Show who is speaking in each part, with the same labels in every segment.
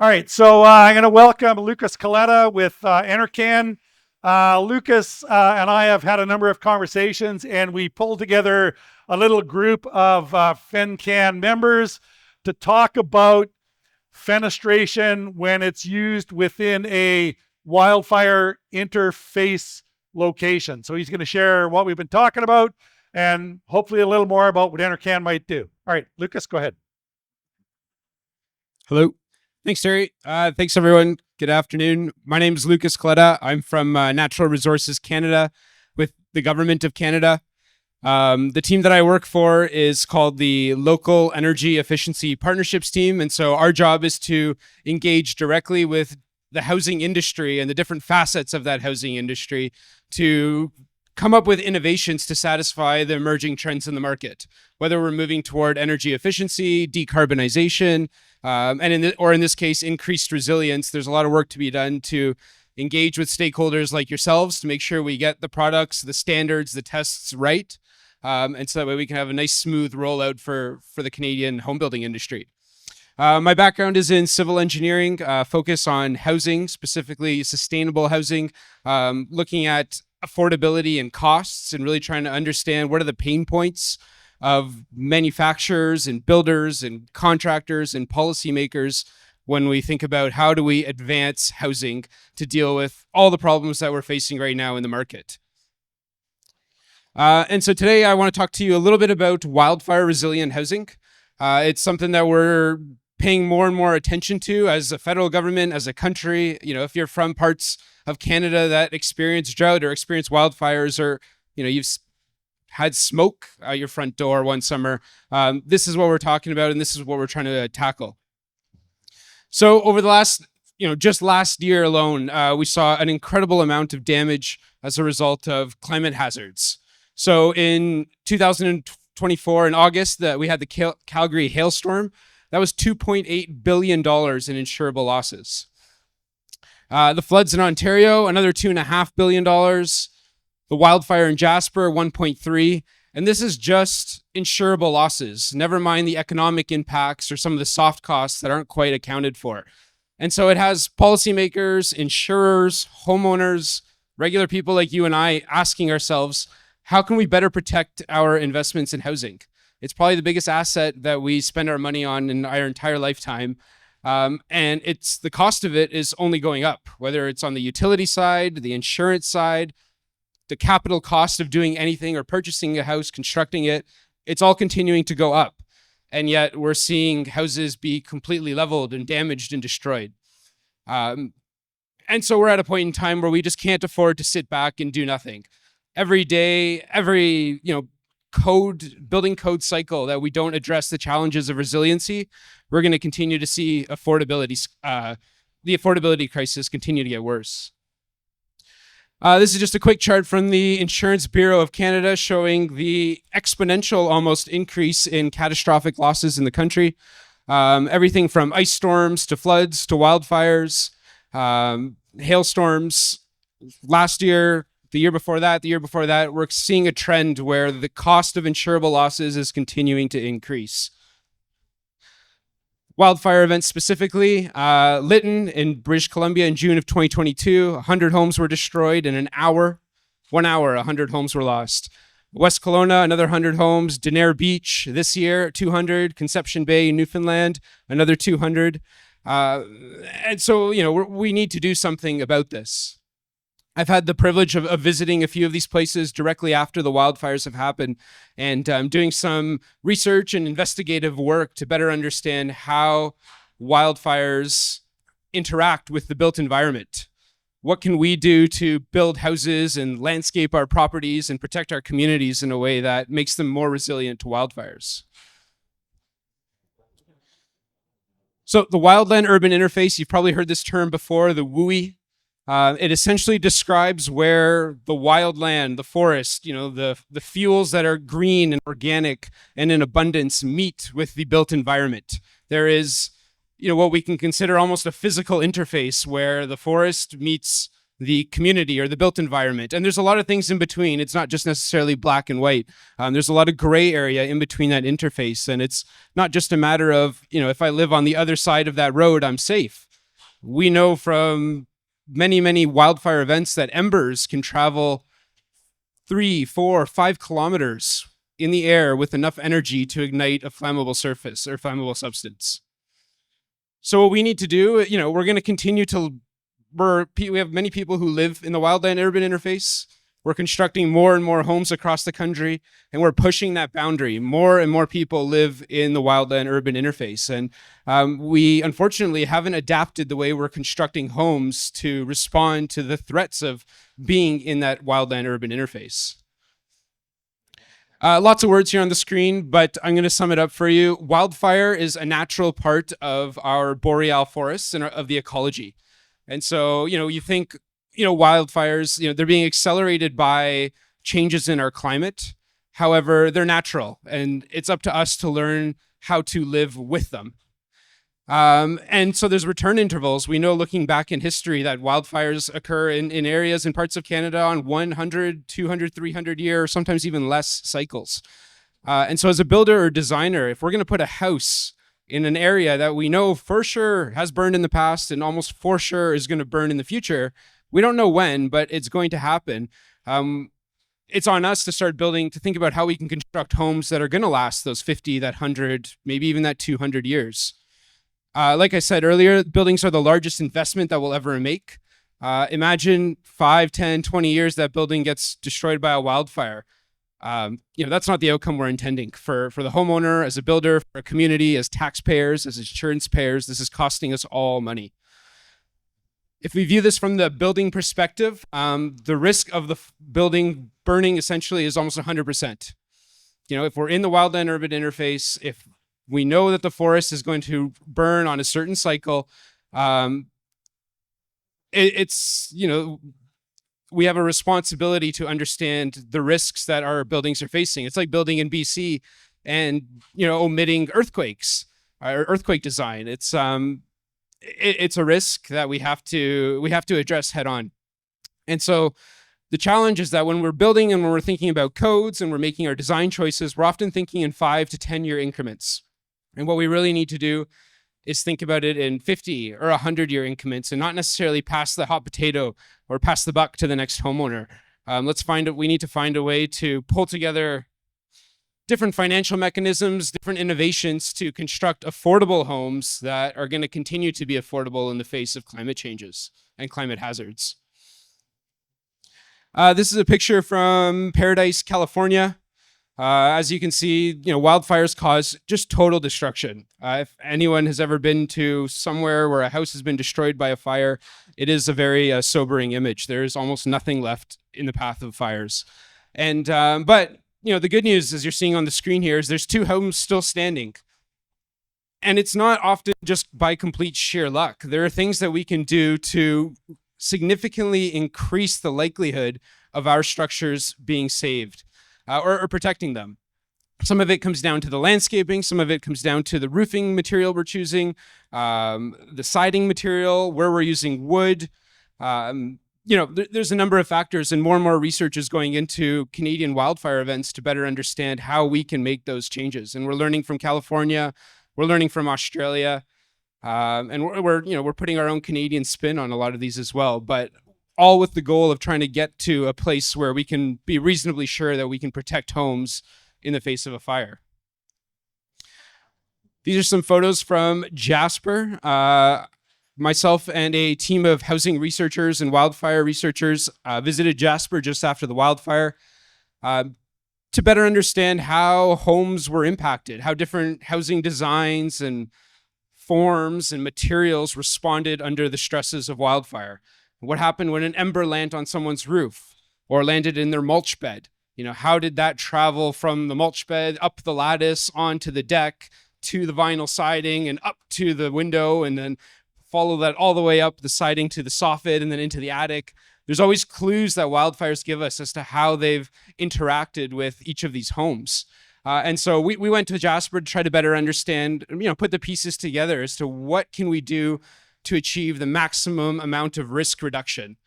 Speaker 1: All right, so I'm going to welcome Lucas Coletta with NRCAN. Lucas and I have had a number of conversations, and we pulled together a little group of FenCan members to talk about fenestration when it's used within a wildfire interface location. So he's going to share what we've been talking about and hopefully a little more about what NRCAN might do. All right, Lucas, go ahead.
Speaker 2: Hello. Thanks, Terry. Thanks, everyone. Good afternoon. My name is Lucas Coletta. I'm from Natural Resources Canada with the Government of Canada. The team that I work for is called the Local Energy Efficiency Partnerships Team. And so our job is to engage directly with the housing industry and the different facets of that housing industry to come up with innovations to satisfy the emerging trends in the market, whether we're moving toward energy efficiency, decarbonization, and in this case, increased resilience. There's a lot of work to be done to engage with stakeholders like yourselves to make sure we get the products, the standards, the tests right, and so that way we can have a nice smooth rollout for the Canadian home building industry. My background is in civil engineering, focus on housing, specifically sustainable housing, looking at affordability and costs and really trying to understand what are the pain points of manufacturers and builders and contractors and policymakers when we think about how do we advance housing to deal with all the problems that we're facing right now in the market. And so today I want to talk to you a little bit about wildfire resilient housing. It's something that we're paying more and more attention to as a federal government, as a country. You know, if you're from parts of Canada that experience drought or experience wildfires, or you've had smoke out your front door one summer, this is what we're talking about, and this is what we're trying to tackle. So over the last, just last year alone, we saw an incredible amount of damage as a result of climate hazards. So in 2024, in August, we had the Calgary hailstorm. That was $2.8 billion in insurable losses. The floods in Ontario, another $2.5 billion. The wildfire in Jasper, 1.3. And this is just insurable losses, never mind the economic impacts or some of the soft costs that aren't quite accounted for. And so it has policymakers, insurers, homeowners, regular people like you and I asking ourselves, how can we better protect our investments in housing? It's probably the biggest asset that we spend our money on in our entire lifetime. And the cost of it is only going up, whether it's on the utility side, the insurance side, the capital cost of doing anything or purchasing a house, constructing it, it's all continuing to go up. And yet we're seeing houses be completely leveled and damaged and destroyed. And so we're at a point in time where we just can't afford to sit back and do nothing. Every day, every building code cycle that we don't address the challenges of resiliency, we're going to continue to see the affordability crisis continue to get worse. This is just a quick chart from the Insurance Bureau of Canada showing the exponential almost increase in catastrophic losses in the country. Everything from ice storms to floods to wildfires, hailstorms. Last year, the year before that, we're seeing a trend where the cost of insurable losses is continuing to increase. Wildfire events specifically, Lytton in British Columbia in June of 2022, 100 homes were destroyed in 1 hour, 100 homes were lost. West Kelowna, another 100 homes. Denair Beach this year, 200. Conception Bay, Newfoundland, another 200. And so, we need to do something about this. I've had the privilege of visiting a few of these places directly after the wildfires have happened, and doing some research and investigative work to better understand how wildfires interact with the built environment. What can we do to build houses and landscape our properties and protect our communities in a way that makes them more resilient to wildfires? So the Wildland Urban Interface, you've probably heard this term before, the WUI. It essentially describes where the wildland, the forest, the fuels that are green and organic and in abundance meet with the built environment. There is, what we can consider almost a physical interface where the forest meets the community or the built environment. And there's a lot of things in between. It's not just necessarily black and white. There's a lot of gray area in between that interface. And it's not just a matter of, if I live on the other side of that road, I'm safe. We know from many, many wildfire events that embers can travel 3, 4, 5 kilometers in the air with enough energy to ignite a flammable surface or flammable substance. So what we need to do, we're going to continue to, we have many people who live in the wildland-urban interface. We're constructing more and more homes across the country, and we're pushing that boundary. More and more people live in the wildland-urban interface. And we unfortunately haven't adapted the way we're constructing homes to respond to the threats of being in that wildland-urban interface. Lots of words here on the screen, but I'm going to sum it up for you. Wildfire is a natural part of our boreal forests and of the ecology. And so, you think, wildfires, they're being accelerated by changes in our climate. However, they're natural, and it's up to us to learn how to live with them. And so there's return intervals. We know, looking back in history, that wildfires occur in areas in parts of Canada on 100, 200, 300 year, or sometimes even less cycles. And so as a builder or designer, if we're going to put a house in an area that we know for sure has burned in the past and almost for sure is going to burn in the future, we don't know when, but it's going to happen. It's on us to start building, to think about how we can construct homes that are going to last those 50, that 100, maybe even that 200 years. Like I said earlier, buildings are the largest investment that we'll ever make. Imagine 5, 10, 20 years that building gets destroyed by a wildfire. That's not the outcome we're intending for the homeowner, as a builder, for a community, as taxpayers, as insurance payers. This is costing us all money. If we view this from the building perspective, the risk of the building burning essentially is almost 100%. If we're in the wildland-urban interface, if we know that the forest is going to burn on a certain cycle, we have a responsibility to understand the risks that our buildings are facing. It's like building in BC and, omitting earthquakes or earthquake design. It's a risk that we have to address head on. And so the challenge is that when we're building and when we're thinking about codes and we're making our design choices, we're often thinking in 5 to 10 year increments. And what we really need to do is think about it in 50 or 100 year increments, and not necessarily pass the hot potato or pass the buck to the next homeowner. We need to find a way to pull together different financial mechanisms, different innovations to construct affordable homes that are going to continue to be affordable in the face of climate changes and climate hazards. This is a picture from Paradise, California. As you can see, wildfires cause just total destruction. If anyone has ever been to somewhere where a house has been destroyed by a fire, it is a very sobering image. There is almost nothing left in the path of fires. And but the good news, as you're seeing on the screen here, is there's 2 homes still standing. And it's not often just by complete sheer luck. There are things that we can do to significantly increase the likelihood of our structures being saved. Or protecting them. Some of it comes down to the landscaping, some of it comes down to the roofing material we're choosing, the siding material, where we're using wood. There's a number of factors, and more research is going into Canadian wildfire events to better understand how we can make those changes. And we're learning from California, we're learning from Australia, and we're putting our own Canadian spin on a lot of these as well. But all with the goal of trying to get to a place where we can be reasonably sure that we can protect homes in the face of a fire. These are some photos from Jasper. Myself and a team of housing researchers and wildfire researchers visited Jasper just after the wildfire to better understand how homes were impacted, how different housing designs and forms and materials responded under the stresses of wildfire. What happened when an ember landed on someone's roof or landed in their mulch bed? How did that travel from the mulch bed up the lattice onto the deck to the vinyl siding and up to the window, and then follow that all the way up the siding to the soffit and then into the attic? There's always clues that wildfires give us as to how they've interacted with each of these homes. And so we went to Jasper to try to better understand, put the pieces together as to what can we do to achieve the maximum amount of risk reduction.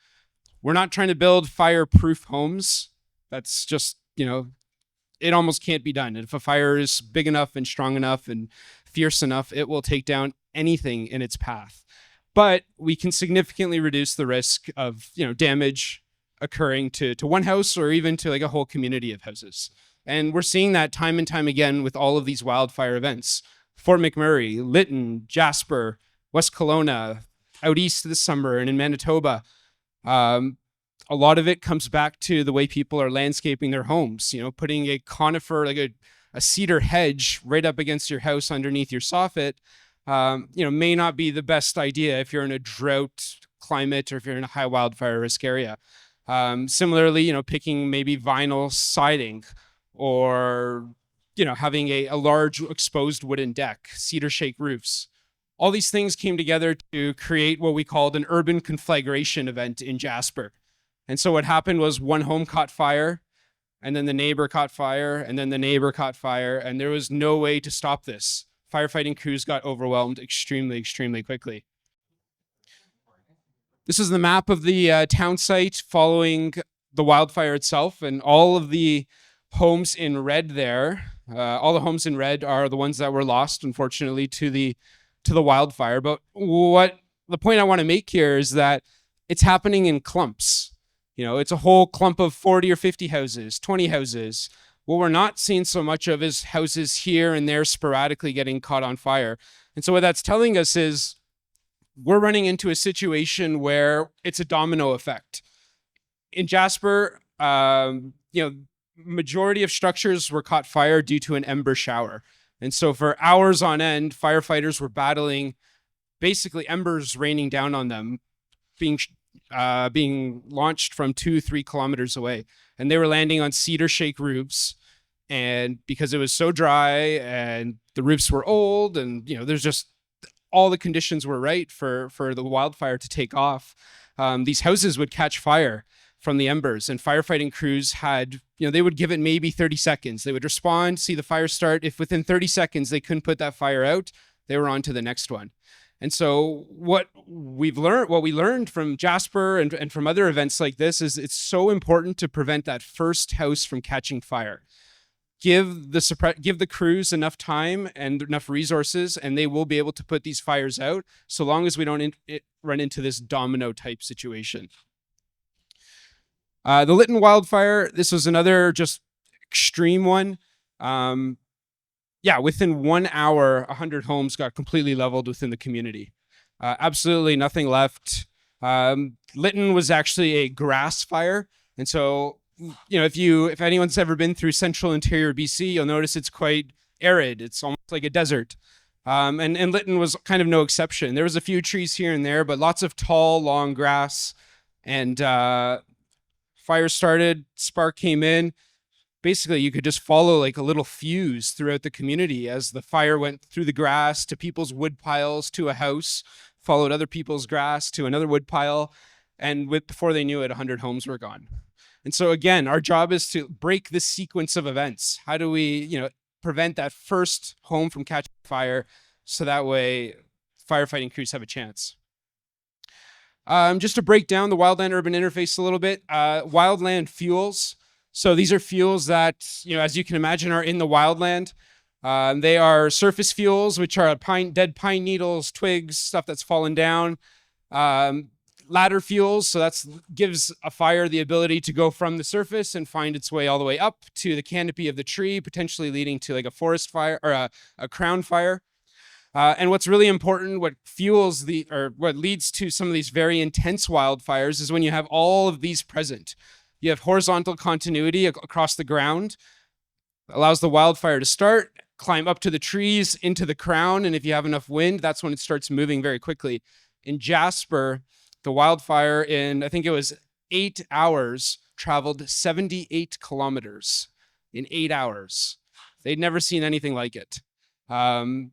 Speaker 2: We're not trying to build fireproof homes. That's just, it almost can't be done. If a fire is big enough and strong enough and fierce enough, it will take down anything in its path. but we can significantly reduce the risk of damage occurring to one house or even to like a whole community of houses. And we're seeing that time and time again with all of these wildfire events. Fort McMurray, Lytton, Jasper, West Kelowna, out east this summer, and in Manitoba. A lot of it comes back to the way people are landscaping their homes, putting a conifer, like a cedar hedge right up against your house underneath your soffit, may not be the best idea if you're in a drought climate or if you're in a high wildfire risk area. Similarly, picking maybe vinyl siding or, having a large exposed wooden deck, cedar shake roofs. All these things came together to create what we called an urban conflagration event in Jasper. And so what happened was one home caught fire, and then the neighbor caught fire, and then the neighbor caught fire, and there was no way to stop this. Firefighting crews got overwhelmed extremely, extremely quickly. This is the map of the town site following the wildfire itself, and all of the homes in red there, all the homes in red are the ones that were lost, unfortunately, to the wildfire. But what the point I want to make here is that it's happening in clumps. It's a whole clump of 40 or 50 houses, 20 houses. What we're not seeing so much of is houses here and there sporadically getting caught on fire. And so what that's telling us is we're running into a situation where it's a domino effect. In Jasper, majority of structures were caught fire due to an ember shower. And so for hours on end, firefighters were battling basically embers raining down on them, being launched from 2-3 kilometers away. And they were landing on cedar shake roofs. And because it was so dry and the roofs were old and, there's just all the conditions were right for the wildfire to take off, these houses would catch fire from the embers, and firefighting crews had, they would give it maybe 30 seconds. They would respond, see the fire start. If within 30 seconds they couldn't put that fire out, they were on to the next one. And so what we learned from Jasper and from other events like this is it's so important to prevent that first house from catching fire. Give the crews enough time and enough resources, and they will be able to put these fires out so long as we don't run into this domino type situation. The Lytton wildfire, this was another just extreme one. Within 1 hour, 100 homes got completely leveled within the community. Absolutely nothing left. Lytton was actually a grass fire. And so, if anyone's ever been through central interior BC, you'll notice it's quite arid. It's almost like a desert. And Lytton was kind of no exception. There was a few trees here and there, but lots of tall, long grass. And fire started, spark came in. Basically, you could just follow like a little fuse throughout the community as the fire went through the grass to people's wood piles to a house, followed other people's grass to another wood pile. And before they knew it, 100 homes were gone. And so again, our job is to break this sequence of events. How do we, prevent that first home from catching fire so that way firefighting crews have a chance? Just to break down the wildland-urban interface a little bit, wildland fuels. So these are fuels that, as you can imagine, are in the wildland. They are surface fuels, which are dead pine needles, twigs, stuff that's fallen down. Ladder fuels, so that gives a fire the ability to go from the surface and find its way all the way up to the canopy of the tree, potentially leading to like a forest fire or a crown fire. And what's really important, what leads to some of these very intense wildfires is when you have all of these present. You have horizontal continuity across the ground, allows the wildfire to start, climb up to the trees, into the crown, and if you have enough wind, that's when it starts moving very quickly. In Jasper, the wildfire in, I think it was 8 hours, traveled 78 kilometers in 8 hours. They'd never seen anything like it. A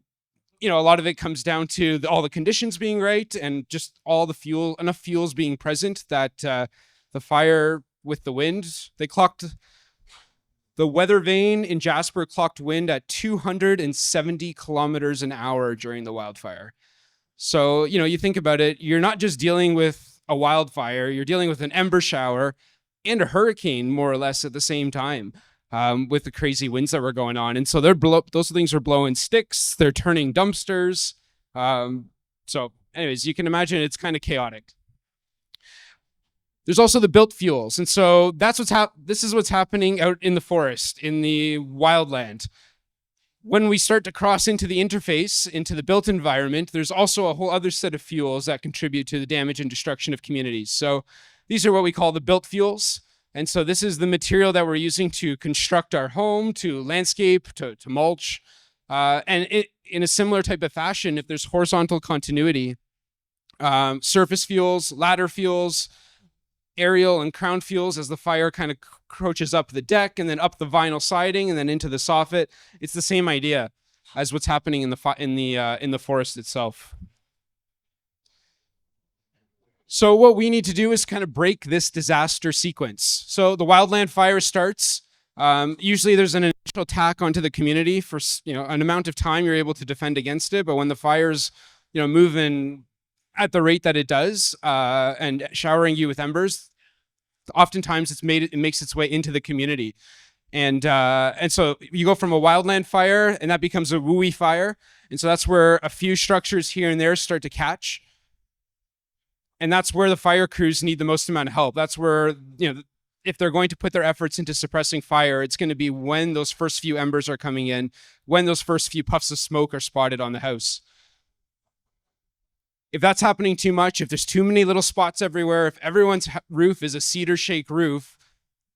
Speaker 2: lot of it comes down to all the conditions being right and just all the enough fuels being present that the fire with the wind, the weather vane in Jasper clocked wind at 270 kilometers an hour during the wildfire. So, you think about it, you're not just dealing with a wildfire, you're dealing with an ember shower and a hurricane more or less at the same time. With the crazy winds that were going on. And so those things are blowing sticks, they're turning dumpsters. So anyways, you can imagine it's kind of chaotic. There's also the built fuels. And so this is what's happening out in the forest, in the wildland. When we start to cross into the interface, into the built environment, there's also a whole other set of fuels that contribute to the damage and destruction of communities. So these are what we call the built fuels. And so this is the material that we're using to construct our home, to landscape, to mulch. In a similar type of fashion, if there's horizontal continuity, surface fuels, ladder fuels, aerial and crown fuels as the fire kind of crouches up the deck and then up the vinyl siding and then into the soffit. It's the same idea as what's happening in the forest itself. So what we need to do is kind of break this disaster sequence. So the wildland fire starts. Usually there's an initial attack onto the community for an amount of time you're able to defend against it. But when the fire's moving at the rate that it does and showering you with embers, oftentimes it makes its way into the community. And so you go from a wildland fire and that becomes a WUI fire. And so that's where a few structures here and there start to catch. And that's where the fire crews need the most amount of help. That's where, if they're going to put their efforts into suppressing fire, it's going to be when those first few embers are coming in, when those first few puffs of smoke are spotted on the house. If that's happening too much, if there's too many little spots everywhere, if everyone's roof is a cedar shake roof,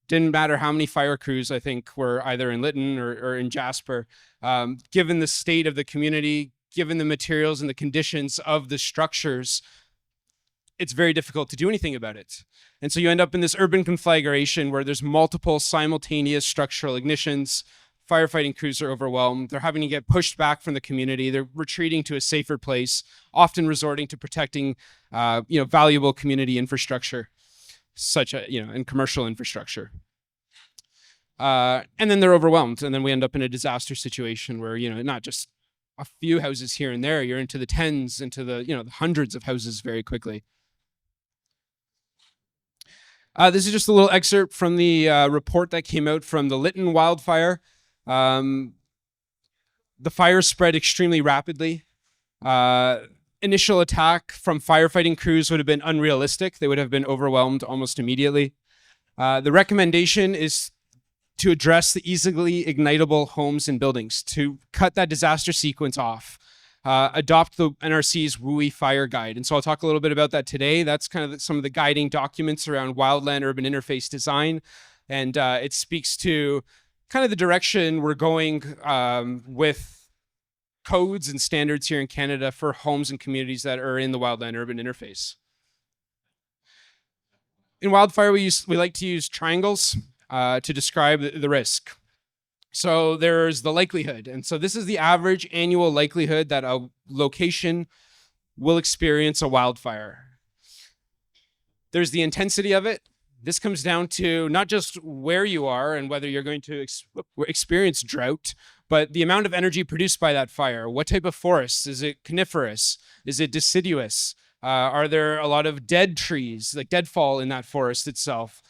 Speaker 2: didn't matter how many fire crews I think were either in Lytton or in Jasper, given the state of the community, given the materials and the conditions of the structures, it's very difficult to do anything about it. And so you end up in this urban conflagration where there's multiple simultaneous structural ignitions. Firefighting crews are overwhelmed. They're having to get pushed back from the community. They're retreating to a safer place, often resorting to protecting, valuable community infrastructure, and commercial infrastructure. And then they're overwhelmed. And then we end up in a disaster situation where, not just a few houses here and there, you're into the tens, into the hundreds of houses very quickly. This is just a little excerpt from the report that came out from the Lytton wildfire. The fire spread extremely rapidly. Initial attack from firefighting crews would have been unrealistic. They would have been overwhelmed almost immediately. The recommendation is to address the easily ignitable homes and buildings, to cut that disaster sequence off. Adopt the NRC's WUI fire guide. And so I'll talk a little bit about that today. That's kind of some of the guiding documents around wildland urban interface design. And it speaks to kind of the direction we're going with codes and standards here in Canada for homes and communities that are in the wildland urban interface. In wildfire, we like to use triangles to describe the risk. So there's the likelihood. And so this is the average annual likelihood that a location will experience a wildfire. There's the intensity of it. This comes down to not just where you are and whether you're going to experience drought, but the amount of energy produced by that fire. What type of forest? Is it coniferous? Is it deciduous? Are there a lot of dead trees, like deadfall in that forest itself?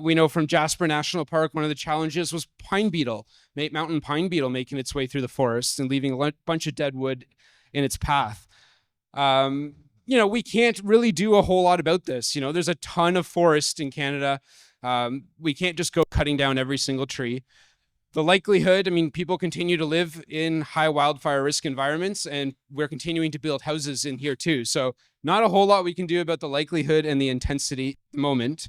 Speaker 2: We know from Jasper National Park, one of the challenges was mountain pine beetle making its way through the forest and leaving a bunch of dead wood in its path. We can't really do a whole lot about this. There's a ton of forest in Canada. We can't just go cutting down every single tree. The likelihood, people continue to live in high wildfire risk environments, and we're continuing to build houses in here too. So not a whole lot we can do about the likelihood and the intensity at the moment.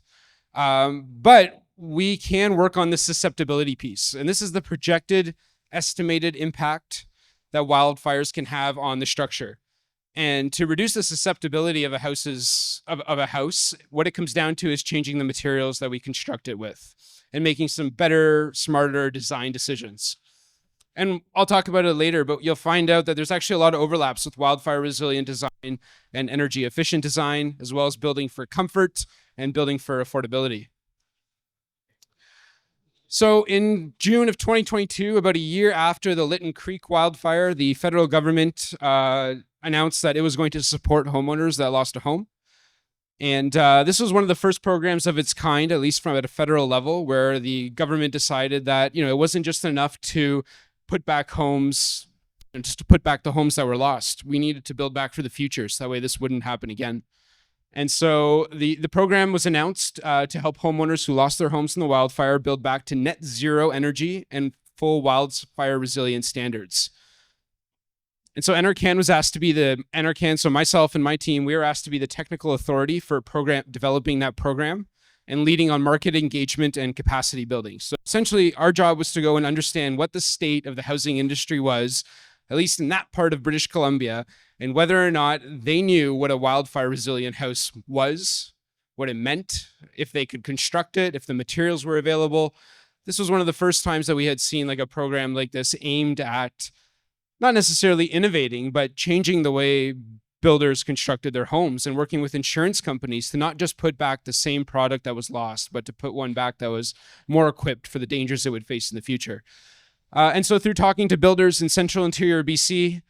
Speaker 2: But we can work on the susceptibility piece. And this is the projected estimated impact that wildfires can have on the structure. And to reduce the susceptibility of a house, what it comes down to is changing the materials that we construct it with and making some better, smarter design decisions. And I'll talk about it later, but you'll find out that there's actually a lot of overlaps with wildfire resilient design and energy efficient design, as well as building for comfort and building for affordability. So in June of 2022, about a year after the Lytton Creek wildfire, the federal government announced that it was going to support homeowners that lost a home. And this was one of the first programs of its kind, at least at a federal level, where the government decided that it wasn't just enough to put back homes just to put back the homes that were lost. We needed to build back for the future, so that way this wouldn't happen again. And so the program was announced to help homeowners who lost their homes in the wildfire build back to net zero energy and full wildfire resilient standards. And so NRCAN was asked to be NRCAN, so myself and my team, we were asked to be the technical authority for developing that program and leading on market engagement and capacity building. So essentially, our job was to go and understand what the state of the housing industry was, at least in that part of British Columbia, and whether or not they knew what a wildfire resilient house was, what it meant, if they could construct it, if the materials were available. This was one of the first times that we had seen like a program like this aimed at not necessarily innovating, but changing the way builders constructed their homes and working with insurance companies to not just put back the same product that was lost, but to put one back that was more equipped for the dangers it would face in the future. And so through talking to builders in central interior BC,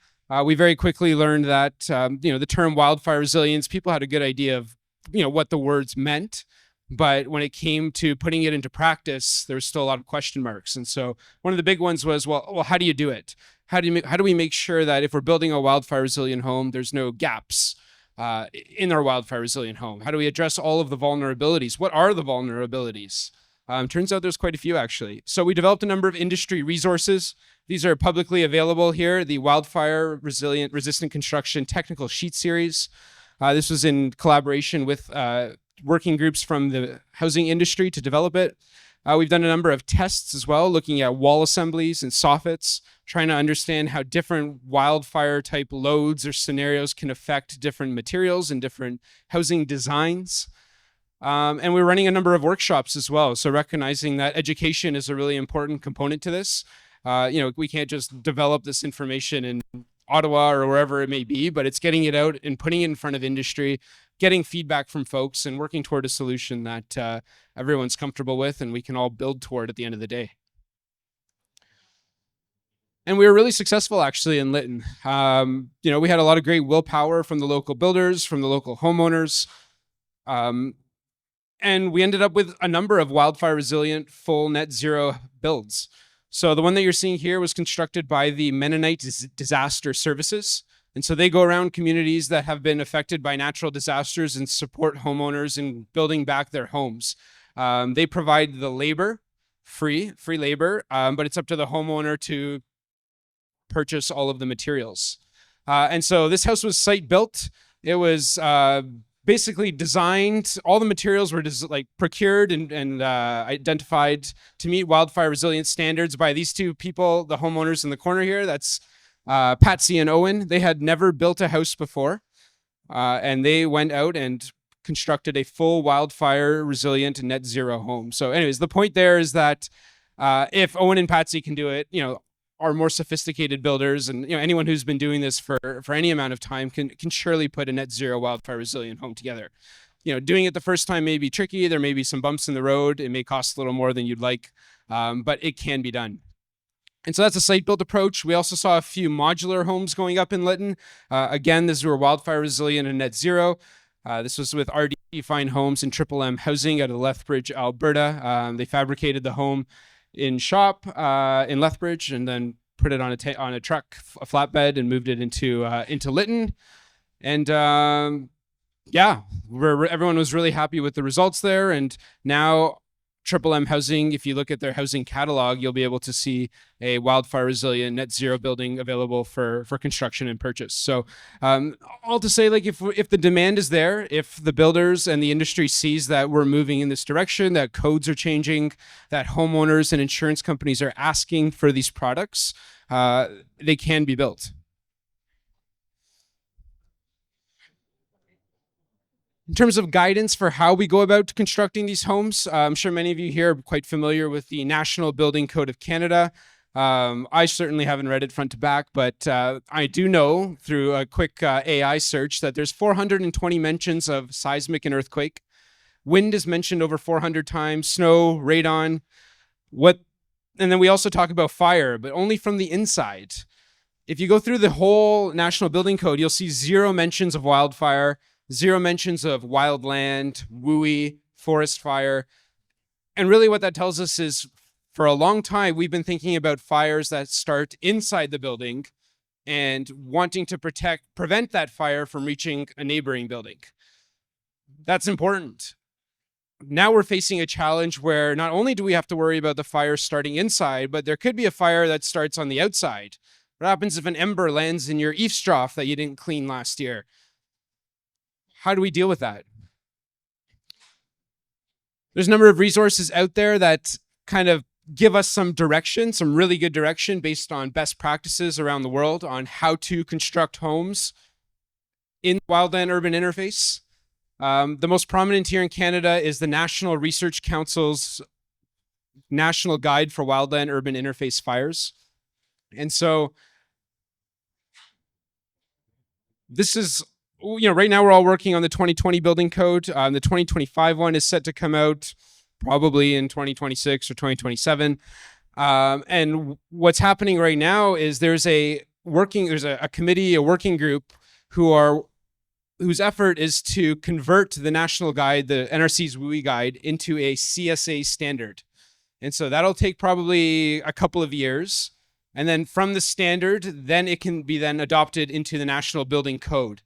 Speaker 2: we very quickly learned that the term wildfire resilience, people had a good idea of what the words meant. But when it came to putting it into practice, there was still a lot of question marks. And so one of the big ones was, well, how do you do it? How do we make sure that if we're building a wildfire resilient home, there's no gaps in our wildfire resilient home? How do we address all of the vulnerabilities? What are the vulnerabilities? Turns out there's quite a few, actually. So we developed a number of industry resources. These are publicly available here. The Wildfire Resilient Resistant Construction Technical Sheet Series. This was in collaboration with working groups from the housing industry to develop it. We've done a number of tests as well, looking at wall assemblies and soffits, trying to understand how different wildfire type loads or scenarios can affect different materials and different housing designs. And we're running a number of workshops as well. So recognizing that education is a really important component to this. We can't just develop this information in Ottawa or wherever it may be, but it's getting it out and putting it in front of industry, getting feedback from folks and working toward a solution that everyone's comfortable with and we can all build toward at the end of the day. And we were really successful actually in Lytton. We had a lot of great willpower from the local builders, from the local homeowners. And we ended up with a number of wildfire resilient full net zero builds. So the one that you're seeing here was constructed by the Mennonite Disaster Services. And so they go around communities that have been affected by natural disasters and support homeowners in building back their homes. They provide the labor, free labor, but it's up to the homeowner to purchase all of the materials. And so this house was site built. It was basically designed, all the materials were procured and identified to meet wildfire resilience standards by these two people, the homeowners in the corner here. That's Patsy and Owen. They had never built a house before, and they went out and constructed a full wildfire resilient net zero home. So anyways, the point there is that if Owen and Patsy can do it, are more sophisticated builders, and anyone who's been doing this for any amount of time can surely put a net zero wildfire resilient home together. Doing it the first time may be tricky. There may be some bumps in the road. It may cost a little more than you'd like, but it can be done. And so that's a site-built approach. We also saw a few modular homes going up in Lytton. Again, these were wildfire resilient and net zero. This was with RD Fine Homes and Triple M Housing out of Lethbridge, Alberta. They fabricated the home in shop in Lethbridge and then put it on a truck, a flatbed, and moved it into Lytton. And everyone was really happy with the results there. And now Triple M Housing, if you look at their housing catalog, you'll be able to see a wildfire resilient net zero building available for construction and purchase. So all to say, if the demand is there, if the builders and the industry sees that we're moving in this direction, that codes are changing, that homeowners and insurance companies are asking for these products, they can be built. In terms of guidance for how we go about constructing these homes, I'm sure many of you here are quite familiar with the National Building Code of Canada. I certainly haven't read it front to back, but I do know through a quick AI search that there's 420 mentions of seismic and earthquake. Wind is mentioned over 400 times, snow, radon. And then we also talk about fire, but only from the inside. If you go through the whole National Building Code, you'll see 0 mentions of wildfire, 0 mentions of wildland, WUI, forest fire. And really what that tells us is for a long time, we've been thinking about fires that start inside the building and wanting to prevent that fire from reaching a neighboring building. That's important. Now we're facing a challenge where not only do we have to worry about the fire starting inside, but there could be a fire that starts on the outside. What happens if an ember lands in your eavestrough that you didn't clean last year? How do we deal with that? There's a number of resources out there that kind of give us some direction, some really good direction based on best practices around the world on how to construct homes in wildland urban interface. The most prominent here in Canada is the National Research Council's National Guide for Wildland Urban Interface Fires. And so this is, right now we're all working on the 2020 building code. The 2025 one is set to come out probably in 2026 or 2027. And what's happening right now is there's a committee, a working group whose effort is to convert the national guide, the NRC's WUI guide, into a CSA standard. And so that'll take probably a couple of years. And then from the standard, then it can be then adopted into the national building code.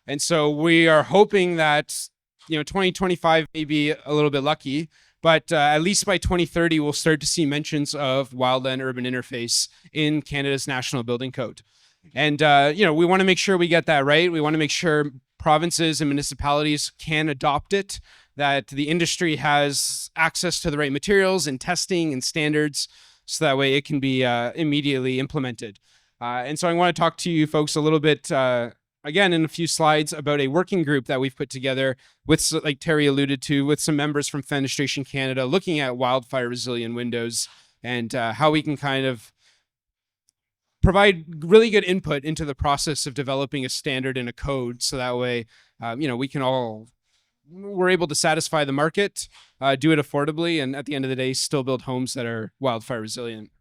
Speaker 2: And so we are hoping that, 2025 may be a little bit lucky, but at least by 2030, we'll start to see mentions of wildland urban interface in Canada's national building code. And, we want to make sure we get that right. We want to make sure provinces and municipalities can adopt it, that the industry has access to the right materials and testing and standards, so that way it can be immediately implemented. And so I want to talk to you folks a little bit, again, in a few slides about a working group that we've put together with, like Terry alluded to, with some members from Fenestration Canada, looking at wildfire resilient windows and how we can kind of provide really good input into the process of developing a standard and a code, so that way, we're able to satisfy the market, do it affordably, and at the end of the day, still build homes that are wildfire resilient.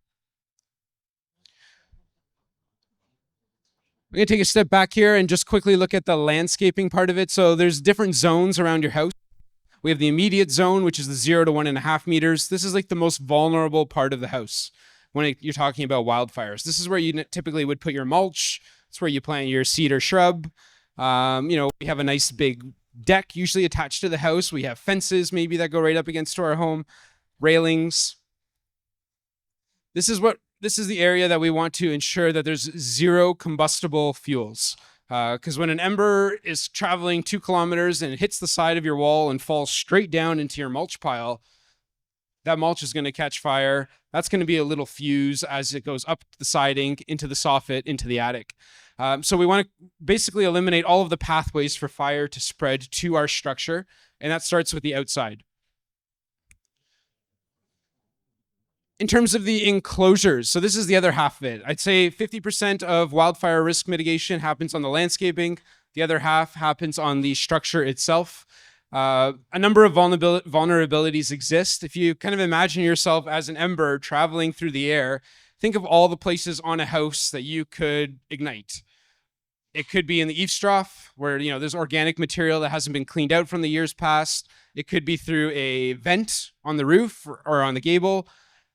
Speaker 2: I'm going to take a step back here and just quickly look at the landscaping part of it. So there's different zones around your house. We have the immediate zone, which is the 0 to 1.5 meters. This is like the most vulnerable part of the house when you're talking about wildfires. This is where you typically would put your mulch. It's where you plant your seed or shrub. We have a nice big deck usually attached to the house. We have fences maybe that go right up against our home, railings. This is the area that we want to ensure that there's zero combustible fuels. Because when an ember is traveling 2 kilometers and it hits the side of your wall and falls straight down into your mulch pile, that mulch is going to catch fire. That's going to be a little fuse as it goes up the siding, into the soffit, into the attic. So we want to basically eliminate all of the pathways for fire to spread to our structure, and that starts with the outside. In terms of the enclosures, so this is the other half of it. I'd say 50% of wildfire risk mitigation happens on the landscaping. The other half happens on the structure itself. A number of vulnerabilities exist. If you kind of imagine yourself as an ember traveling through the air, think of all the places on a house that you could ignite. It could be in the eavestrough, where there's organic material that hasn't been cleaned out from the years past. It could be through a vent on the roof or on the gable.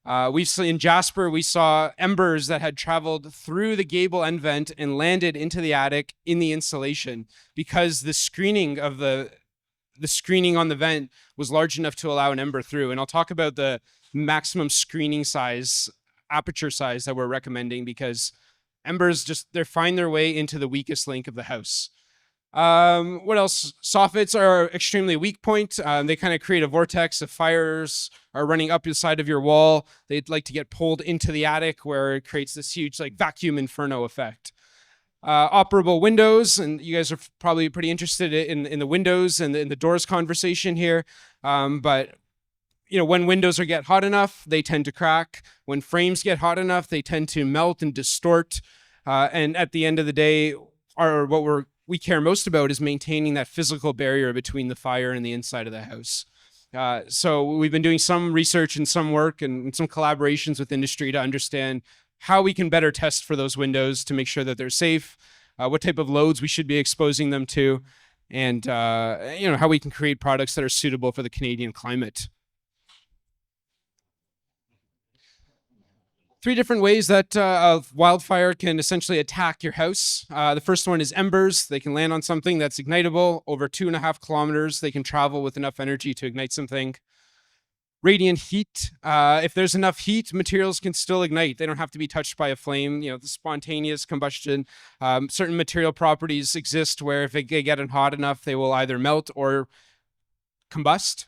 Speaker 2: In Jasper, we saw embers that had traveled through the gable end vent and landed into the attic in the insulation, because the screening on the vent was large enough to allow an ember through. And I'll talk about the maximum screening size, aperture size that we're recommending, because embers they find their way into the weakest link of the house. What else? Soffits are extremely weak point. They kind of create a vortex. If fires are running up the side of your wall, they'd like to get pulled into the attic, where it creates this huge vacuum inferno effect. Operable windows, and you guys are probably pretty interested in the windows and in the doors conversation here. But when windows get hot enough, they tend to crack. When frames get hot enough, they tend to melt and distort. And at the end of the day, what we care most about is maintaining that physical barrier between the fire and the inside of the house. So we've been doing some research and some work and some collaborations with industry to understand how we can better test for those windows to make sure that they're safe, what type of loads we should be exposing them to, and how we can create products that are suitable for the Canadian climate. Three different ways that a wildfire can essentially attack your house. The first one is embers. They can land on something that's ignitable. Over 2.5 kilometers, they can travel with enough energy to ignite something. Radiant heat. If there's enough heat, materials can still ignite. They don't have to be touched by a flame. You know, the spontaneous combustion. Certain material properties exist where if they get hot enough, they will either melt or combust.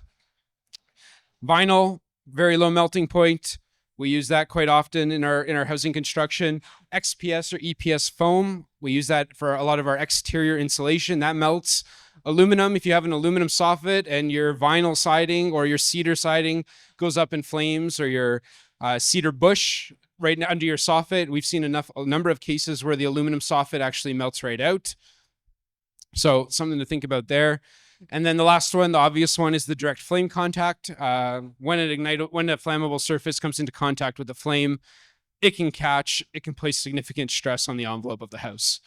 Speaker 2: Vinyl, very low melting point. We use that quite often in our housing construction. XPS or EPS foam. We use that for a lot of our exterior insulation. That melts. Aluminum, if you have an aluminum soffit and your vinyl siding or your cedar siding goes up in flames, or your cedar bush right under your soffit, we've seen a number of cases where the aluminum soffit actually melts right out. So something to think about there. And then the last one, the obvious one, is the direct flame contact. When a flammable surface comes into contact with the flame, it can place significant stress on the envelope of the house.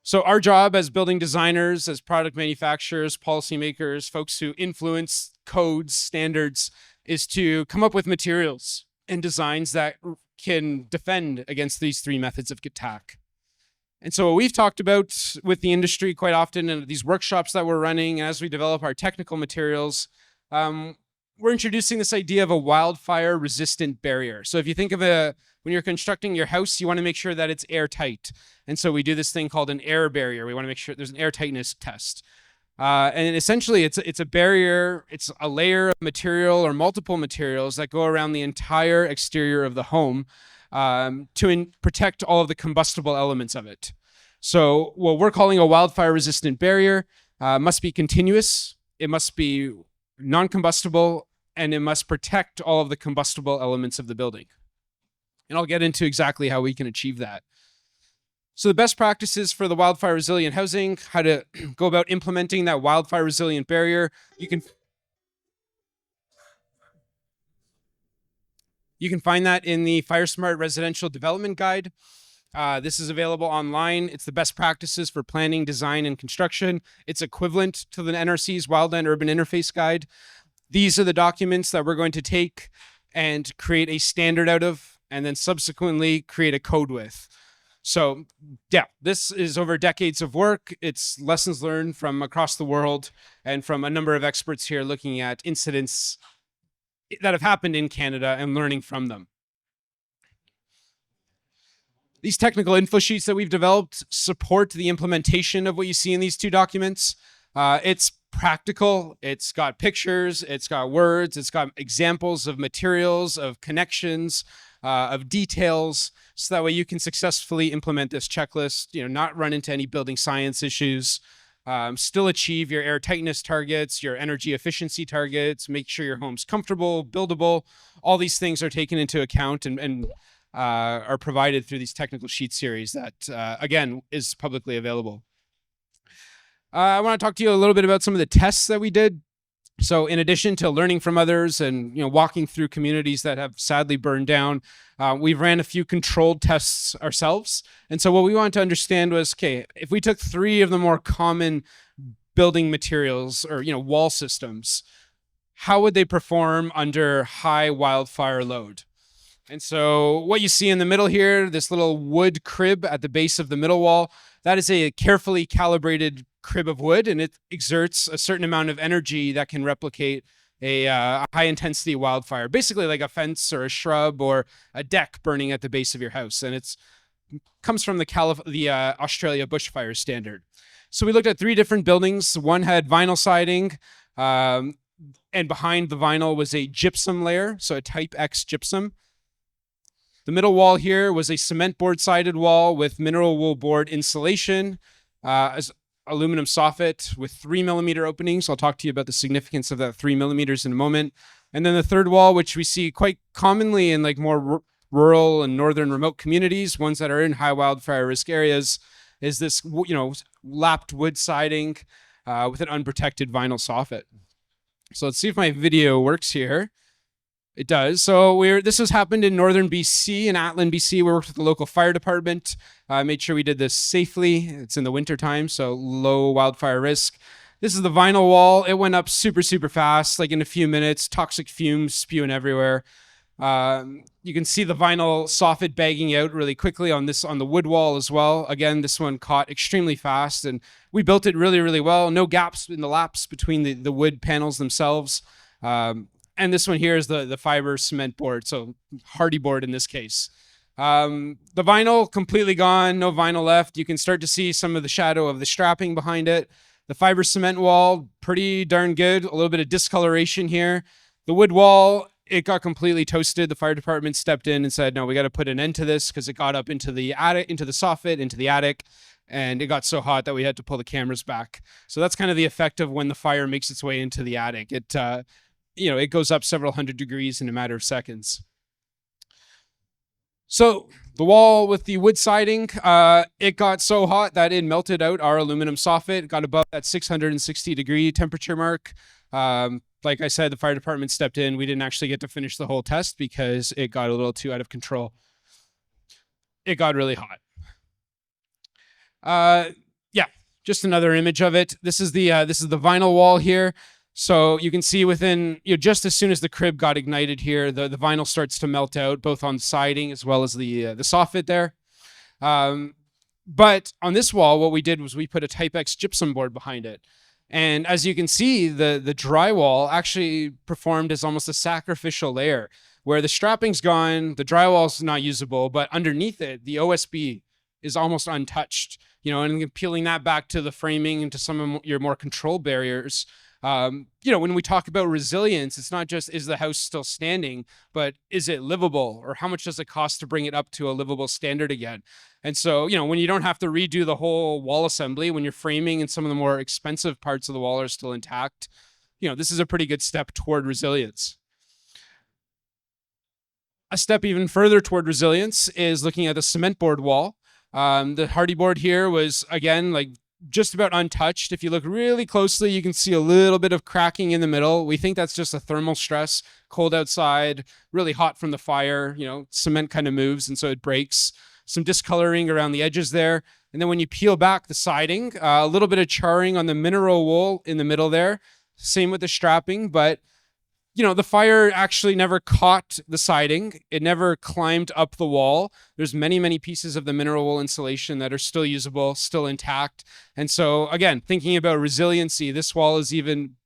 Speaker 2: So our job as building designers, as product manufacturers, policymakers, folks who influence codes, standards, is to come up with materials and designs that can defend against these three methods of attack. And so what we've talked about with the industry quite often in these workshops that we're running, as we develop our technical materials, we're introducing this idea of a wildfire resistant barrier. So if you think of when you're constructing your house, you want to make sure that it's airtight. And so we do this thing called an air barrier. We want to make sure there's an airtightness test. And essentially it's a barrier, it's a layer of material or multiple materials that go around the entire exterior of the home to protect all of the combustible elements of it. So what we're calling a wildfire resistant barrier must be continuous, it must be non-combustible, and it must protect all of the combustible elements of the building. And I'll get into exactly how we can achieve that. So the best practices for the wildfire resilient housing, how to go about implementing that wildfire resilient barrier. You can find that in the Fire Smart Residential Development Guide. This is available online. It's the best practices for planning, design, and construction. It's equivalent to the NRC's Wildland Urban Interface Guide. These are the documents that we're going to take and create a standard out of, and then subsequently create a code with. So yeah, this is over decades of work. It's lessons learned from across the world and from a number of experts here looking at incidents that have happened in Canada and learning from them. These technical info sheets that we've developed support the implementation of what you see in these two documents. It's practical, it's got pictures, it's got words, it's got examples of materials, of connections, of details, so that way you can successfully implement this checklist, not run into any building science issues, still achieve your air tightness targets, your energy efficiency targets, make sure your home's comfortable, buildable. All these things are taken into account and are provided through these technical sheet series that, again, is publicly available. I want to talk to you a little bit about some of the tests that we did. So in addition to learning from others and walking through communities that have sadly burned down, we've ran a few controlled tests ourselves. And so what we wanted to understand was, okay, if we took 3 of the more common building materials or wall systems, how would they perform under high wildfire load? And so what you see in the middle here, this little wood crib at the base of the middle wall, that is a carefully calibrated crib of wood, and it exerts a certain amount of energy that can replicate a high intensity wildfire, basically like a fence or a shrub or a deck burning at the base of your house. And it comes from the Australia bushfire standard. So we looked at 3 different buildings. One had vinyl siding, and behind the vinyl was a gypsum layer, so a type X gypsum. The middle wall here was a cement board sided wall with mineral wool board insulation, as aluminum soffit with 3 millimeter openings. I'll talk to you about the significance of that 3 millimeters in a moment. And then the third wall, which we see quite commonly in like more rural and northern remote communities, ones that are in high wildfire risk areas, is this lapped wood siding with an unprotected vinyl soffit. So let's see if my video works here. It does. So this has happened in northern BC, in Atlan, BC. We worked with the local fire department, made sure we did this safely. It's in the winter time, so low wildfire risk. This is the vinyl wall. It went up super, super fast, like in a few minutes, toxic fumes spewing everywhere. You can see the vinyl soffit bagging out really quickly on the wood wall as well. Again, this one caught extremely fast, and we built it really, really well. No gaps in the laps between the wood panels themselves. And this one here is the fiber cement board, so hardy board in this case. The vinyl completely gone, no vinyl left. You can start to see some of the shadow of the strapping behind it. The fiber cement wall, pretty darn good. A little bit of discoloration here. The wood wall, it got completely toasted. The fire department stepped in and said, no, we got to put an end to this because it got up into the attic, into the soffit, into the attic, and it got so hot that we had to pull the cameras back. So that's kind of the effect of when the fire makes its way into the attic. It goes up several hundred degrees in a matter of seconds. So the wall with the wood siding, it got so hot that it melted out our aluminum soffit. It got above that 660 degree temperature mark. Like I said, the fire department stepped in. We didn't actually get to finish the whole test because it got a little too out of control. It got really hot. Yeah, just another image of it. This is the vinyl wall here. So you can see within, just as soon as the crib got ignited here, the vinyl starts to melt out, both on the siding as well as the soffit there. But on this wall, what we did was we put a Type X gypsum board behind it. And as you can see, the drywall actually performed as almost a sacrificial layer, where the strapping's gone, the drywall's not usable, but underneath it, the OSB is almost untouched. And peeling that back to the framing and to some of your more control barriers. When we talk about resilience, it's not just, is the house still standing, but is it livable, or how much does it cost to bring it up to a livable standard again? And so, when you don't have to redo the whole wall assembly, when your framing and some of the more expensive parts of the wall are still intact, this is a pretty good step toward resilience. A step even further toward resilience is looking at the cement board wall. The hardy board here was, again, like just about untouched. If you look really closely, you can see a little bit of cracking in the middle. We think that's just a thermal stress, cold outside, really hot from the fire, cement kind of moves and so it breaks. Some discoloring around the edges there. And then when you peel back the siding, a little bit of charring on the mineral wool in the middle there. Same with the strapping, but the fire actually never caught the siding. It never climbed up the wall. There's many, many pieces of the mineral wool insulation that are still usable, still intact. And so again, thinking about resiliency, this wall is even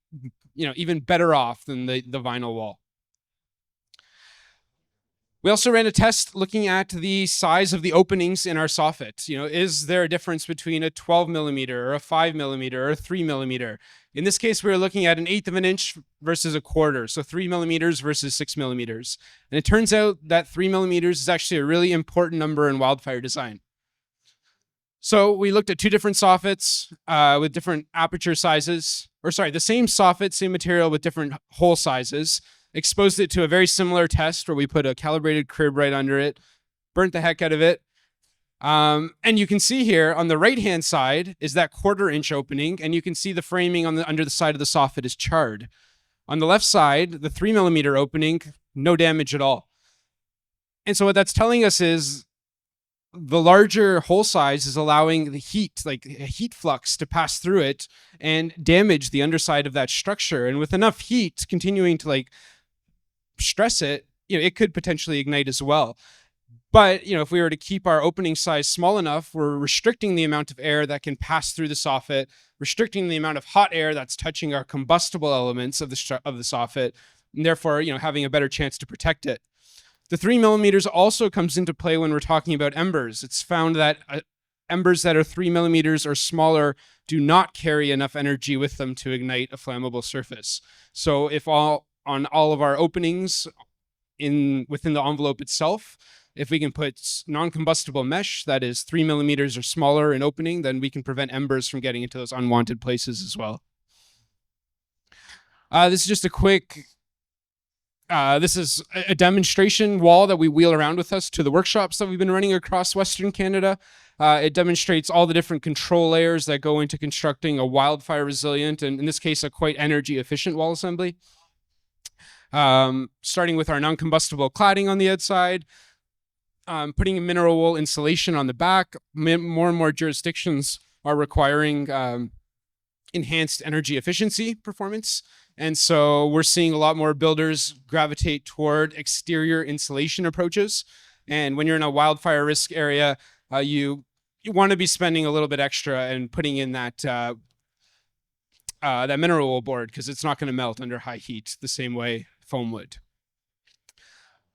Speaker 2: better off than the vinyl wall. We also ran a test looking at the size of the openings in our soffit. Is there a difference between a 12 millimeter or a 5 millimeter or a 3 millimeter? In this case, we were looking at an 1/8 of an inch versus a quarter, so 3 millimeters versus 6 millimeters. And it turns out that 3 millimeters is actually a really important number in wildfire design. So we looked at two different soffits with different aperture sizes, the same soffit, same material with different hole sizes. Exposed it to a very similar test where we put a calibrated crib right under it, burnt the heck out of it. And you can see here on the right-hand side is that 1/4 inch opening, and you can see the framing under the side of the soffit is charred. On the left side, the 3 millimeter opening, no damage at all. And so what that's telling us is the larger hole size is allowing the heat, like a heat flux, to pass through it and damage the underside of that structure. And with enough heat continuing to stress it, it could potentially ignite as well. But, if we were to keep our opening size small enough, we're restricting the amount of air that can pass through the soffit, restricting the amount of hot air that's touching our combustible elements of the soffit, and therefore, having a better chance to protect it. The 3 millimeters also comes into play when we're talking about embers. It's found that embers that are 3 millimeters or smaller do not carry enough energy with them to ignite a flammable surface. So if on all of our openings within the envelope itself, if we can put non-combustible mesh that is 3 millimeters or smaller in opening, then we can prevent embers from getting into those unwanted places as well. This is just a quick, this is a demonstration wall that we wheel around with us to the workshops that we've been running across Western Canada. It demonstrates all the different control layers that go into constructing a wildfire resilient, and in this case, a quite energy efficient wall assembly. Starting with our non-combustible cladding on the outside, putting a mineral wool insulation on the back. More and more jurisdictions are requiring enhanced energy efficiency performance. And so we're seeing a lot more builders gravitate toward exterior insulation approaches. And when you're in a wildfire risk area, you want to be spending a little bit extra and putting in that that mineral wool board, because it's not going to melt under high heat the same way foam would.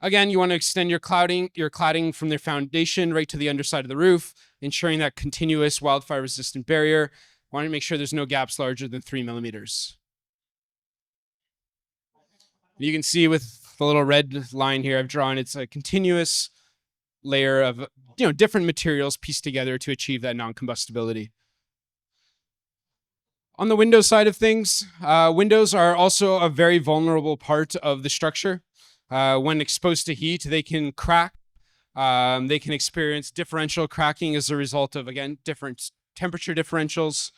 Speaker 2: Again, you want to extend your cladding from the foundation right to the underside of the roof, ensuring that continuous wildfire resistant barrier. Want to make sure there's no gaps larger than 3 millimeters. You can see with the little red line here I've drawn, it's a continuous layer of different materials pieced together to achieve that non-combustibility. On the window side of things, windows are also a very vulnerable part of the structure. When exposed to heat, they can crack. They can experience differential cracking as a result of, again, different temperature differentials,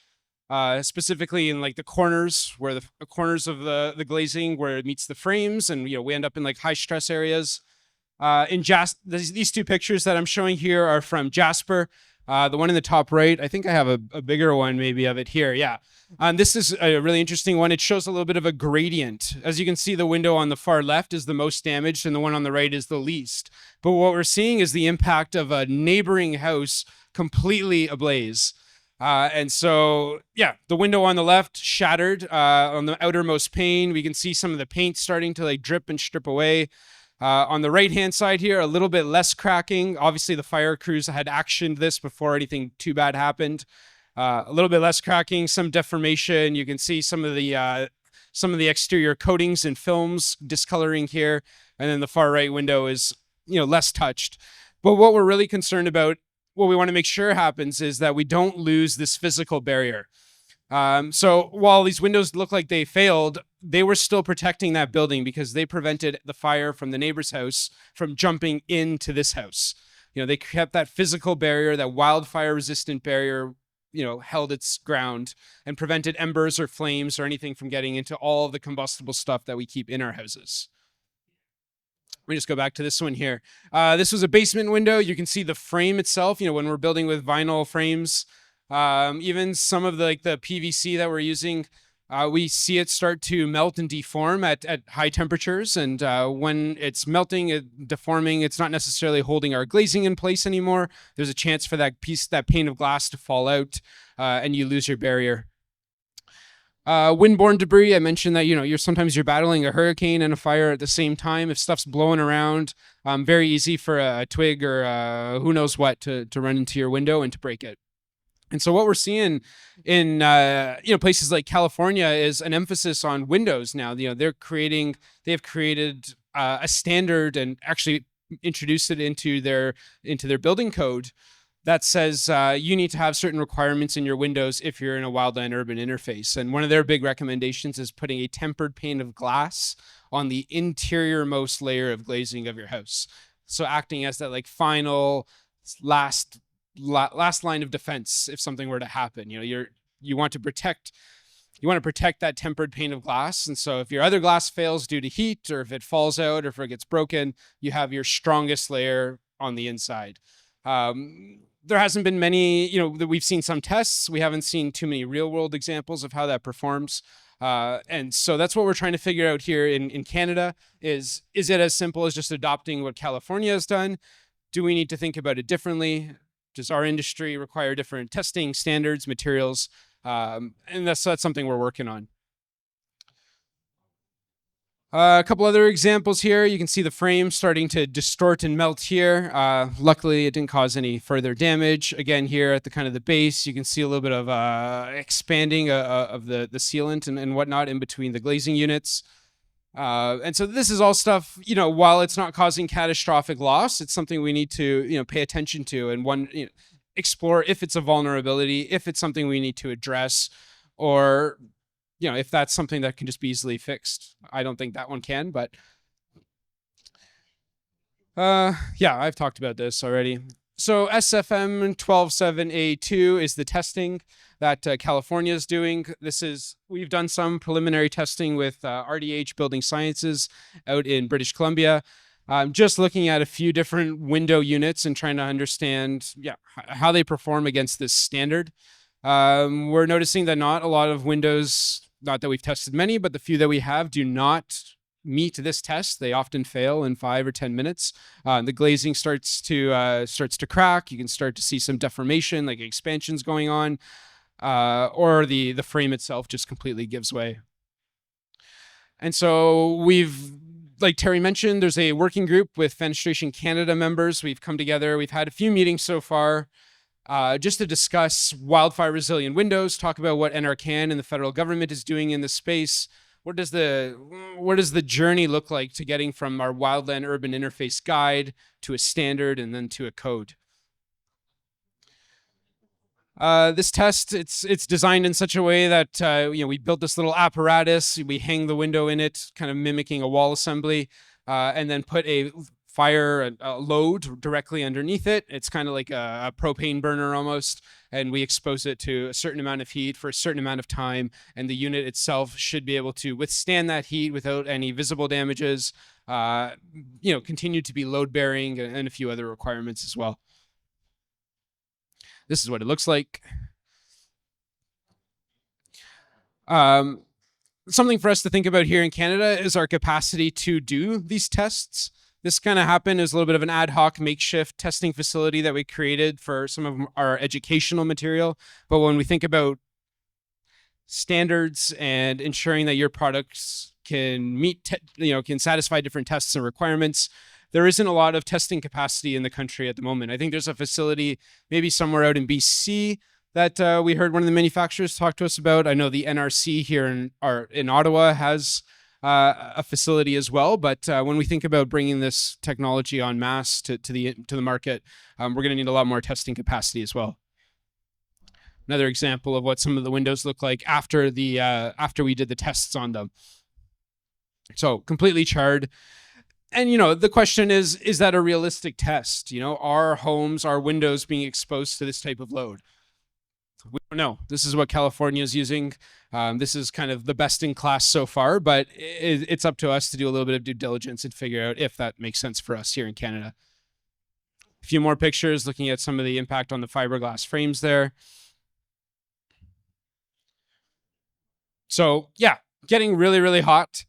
Speaker 2: specifically in like the corners, where the corners of the glazing where it meets the frames, and we end up in like high stress areas. These two pictures that I'm showing here are from Jasper. The one in the top right, I think I have a bigger one maybe of it here. Yeah. This is a really interesting one. It shows a little bit of a gradient. As you can see, the window on the far left is the most damaged and the one on the right is the least. But what we're seeing is the impact of a neighboring house completely ablaze. And so, yeah, the window on the left shattered. On the outermost pane, we can see some of the paint starting to like drip and strip away. On the right-hand side here, a little bit less cracking. Obviously, the fire crews had actioned this before anything too bad happened. A little bit less cracking, some deformation. You can see some of the exterior coatings and films discoloring here. And then the far right window is, less touched. But what we're really concerned about, what we want to make sure happens, is that we don't lose this physical barrier. So while these windows look like they failed, they were still protecting that building because they prevented the fire from the neighbor's house from jumping into this house. They kept that physical barrier, that wildfire resistant barrier, held its ground and prevented embers or flames or anything from getting into all of the combustible stuff that we keep in our houses. Let me just go back to this one here. This was a basement window. You can see the frame itself, when we're building with vinyl frames, even some of the PVC that we're using, we see it start to melt and deform at high temperatures. And when it's melting, deforming, it's not necessarily holding our glazing in place anymore. There's a chance for that pane of glass to fall out and you lose your barrier. Windborne debris, I mentioned that, sometimes you're battling a hurricane and a fire at the same time. If stuff's blowing around, very easy for a twig or who knows what to run into your window and to break it. And so what we're seeing in places like California is an emphasis on windows now. They have created a standard and actually introduced it into their building code that says you need to have certain requirements in your windows if you're in a wildland urban interface. And one of their big recommendations is putting a tempered pane of glass on the interior-most layer of glazing of your house. So acting as that final last line of defense if something were to happen. You want to protect that tempered pane of glass. And so if your other glass fails due to heat, or if it falls out, or if it gets broken, you have your strongest layer on the inside. There hasn't been many, that we've seen some tests. We haven't seen too many real world examples of how that performs. And so that's what we're trying to figure out here in Canada is it as simple as just adopting what California has done? Do we need to think about it differently? Does our industry require different testing standards, materials? And that's something we're working on. A couple other examples here. You can see the frame starting to distort and melt here. Luckily, it didn't cause any further damage. Again, here at the base, you can see a little bit of expanding of the sealant and whatnot in between the glazing units. And so this is all stuff, while it's not causing catastrophic loss, it's something we need to, pay attention to and explore if it's a vulnerability, if it's something we need to address, or, if that's something that can just be easily fixed. I don't think that one can, but yeah, I've talked about this already. So SFM 127A2 is the testing that California is doing. We've done some preliminary testing with RDH Building Sciences out in British Columbia. Just looking at a few different window units and trying to understand how they perform against this standard. We're noticing that not a lot of windows, not that we've tested many, but the few that we have do not meet this test. They often fail in 5 or 10 minutes. The glazing starts to crack. You can start to see some deformation, like expansions going on, or the frame itself just completely gives way. And so we've, like Terry mentioned, there's a working group with Fenestration Canada members. We've come together. We've had a few meetings so far just to discuss wildfire resilient windows, talk about what NRCAN and the federal government is doing in this space. What does the journey look like to getting from our wildland urban interface guide to a standard and then to a code? This test, it's designed in such a way that we built this little apparatus. We hang the window in it, kind of mimicking a wall assembly, and then put a fire load directly underneath it. It's kind of like a propane burner almost, and we expose it to a certain amount of heat for a certain amount of time, and the unit itself should be able to withstand that heat without any visible damages, continue to be load bearing, and a few other requirements as well. This is what it looks like. Something for us to think about here in Canada is our capacity to do these tests. This kind of happened as a little bit of an ad hoc makeshift testing facility that we created for some of our educational material. But when we think about standards and ensuring that your products can meet, can satisfy different tests and requirements, there isn't a lot of testing capacity in the country at the moment. I think there's a facility maybe somewhere out in BC that we heard one of the manufacturers talk to us about. I know the NRC here in Ottawa has a facility as well. But when we think about bringing this technology en masse to the market, we're going to need a lot more testing capacity as well. Another example of what some of the windows look like after we did the tests on them. So completely charred. And, the question is that a realistic test? Are homes, are windows being exposed to this type of load? We don't know. This is what California is using. This is kind of the best in class so far, but it's up to us to do a little bit of due diligence and figure out if that makes sense for us here in Canada. A few more pictures looking at some of the impact on the fiberglass frames there. So yeah, getting really, really hot.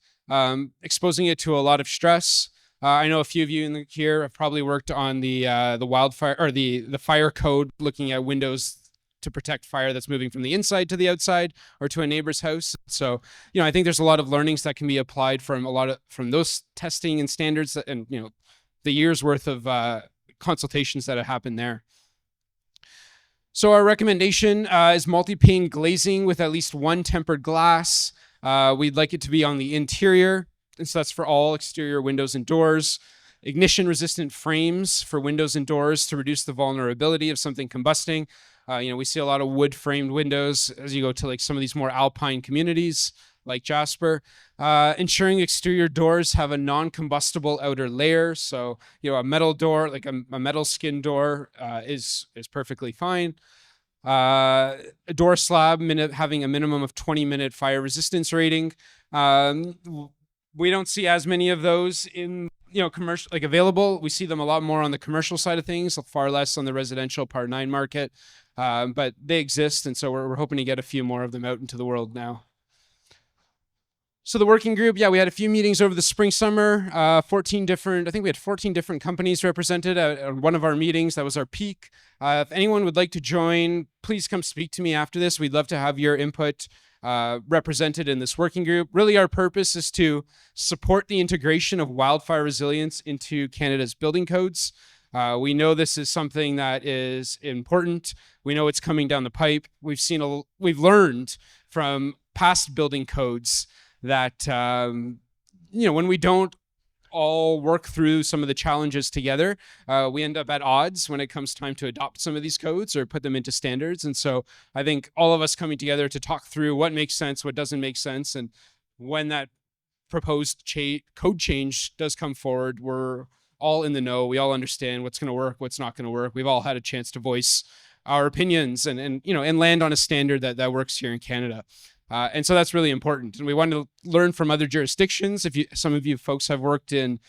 Speaker 2: Exposing it to a lot of stress. I know a few of you here have probably worked on the wildfire or the fire code, looking at windows to protect fire that's moving from the inside to the outside or to a neighbor's house. So, I think there's a lot of learnings that can be applied from those testing and standards and the year's worth of consultations that have happened there. So our recommendation is multi-pane glazing with at least one tempered glass. We'd like it to be on the interior, and so that's for all exterior windows and doors. Ignition-resistant frames for windows and doors to reduce the vulnerability of something combusting. We see a lot of wood-framed windows as you go to some of these more alpine communities like Jasper. Ensuring exterior doors have a non-combustible outer layer. So, a metal door, like a metal skin door is perfectly fine. A door slab having a minimum of 20-minute fire resistance rating. We don't see as many of those in commercial available. We see them a lot more on the commercial side of things, far less on the residential Part 9 market. But they exist, and so we're hoping to get a few more of them out into the world now. So the working group, we had a few meetings over the spring, summer, 14 different companies represented at one of our meetings. That was our peak. If anyone would like to join, please come speak to me after this. We'd love to have your input represented in this working group. Really, our purpose is to support the integration of wildfire resilience into Canada's building codes. We know this is something that is important. We know it's coming down the pipe. We've learned from past building codes that when we don't all work through some of the challenges together, we end up at odds when it comes time to adopt some of these codes or put them into standards. And so I think all of us coming together to talk through what makes sense, what doesn't make sense, and when that proposed code change does come forward, we're all in the know. We all understand what's going to work, what's not going to work. We've all had a chance to voice our opinions and land on a standard that works here in Canada. And so that's really important. And we want to learn from other jurisdictions. Some of you folks have worked in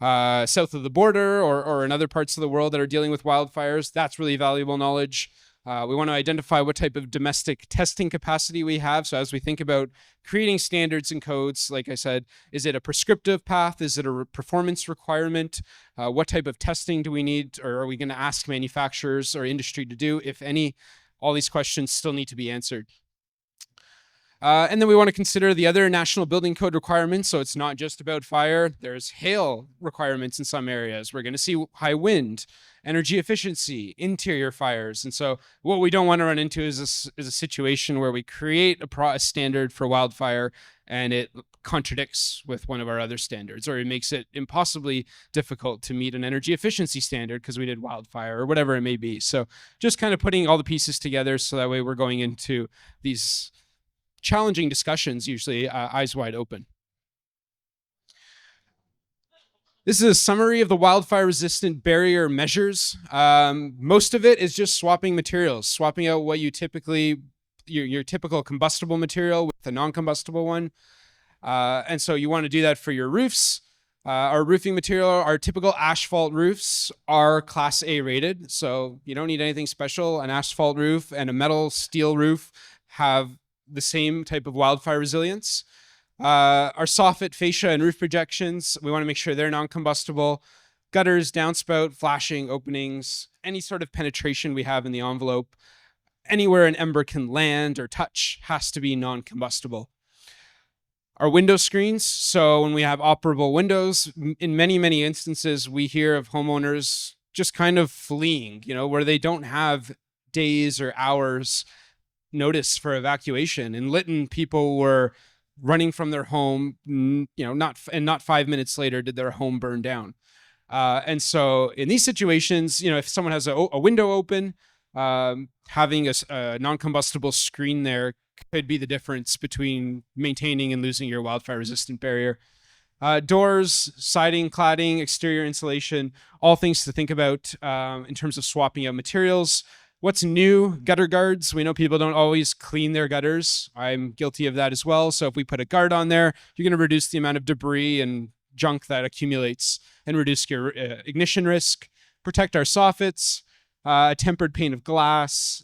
Speaker 2: south of the border or in other parts of the world that are dealing with wildfires, that's really valuable knowledge. We want to identify what type of domestic testing capacity we have. So as we think about creating standards and codes, like I said, is it a prescriptive path? Is it a performance requirement? What type of testing do we need, or are we going to ask manufacturers or industry to do, if any? All these questions still need to be answered. And then we want to consider the other national building code requirements. So it's not just about fire. There's hail requirements in some areas. We're going to see high wind, energy efficiency, interior fires. And so what we don't want to run into is a situation where we create a standard for wildfire and it contradicts with one of our other standards, or it makes it impossibly difficult to meet an energy efficiency standard because we did wildfire or whatever it may be. So just kind of putting all the pieces together so that way we're going into these challenging discussions, usually eyes wide open. This is a summary of the wildfire resistant barrier measures. Most of it is just swapping materials, swapping out what you typically, your typical combustible material with a non-combustible one. And so you want to do that for your roofs. Our roofing material, our typical asphalt roofs are Class A rated. So you don't need anything special. An asphalt roof and a metal steel roof have the same type of wildfire resilience. Our soffit, fascia, and roof projections, we want to make sure they're non-combustible. Gutters, downspout, flashing, openings, any sort of penetration we have in the envelope, anywhere an ember can land or touch has to be non-combustible. Our window screens, so when we have operable windows, in many, many instances, we hear of homeowners just kind of fleeing, where they don't have days or hours notice for evacuation. In Lytton, people were running from their home, not 5 minutes later did their home burn down. And so in these situations, if someone has a window open, having a non-combustible screen there could be the difference between maintaining and losing your wildfire resistant barrier. Doors, siding, cladding, exterior insulation, all things to think about in terms of swapping out materials. What's new? Gutter guards. We know people don't always clean their gutters. I'm guilty of that as well. So if we put a guard on there, you're going to reduce the amount of debris and junk that accumulates and reduce your ignition risk. Protect our soffits, a tempered pane of glass,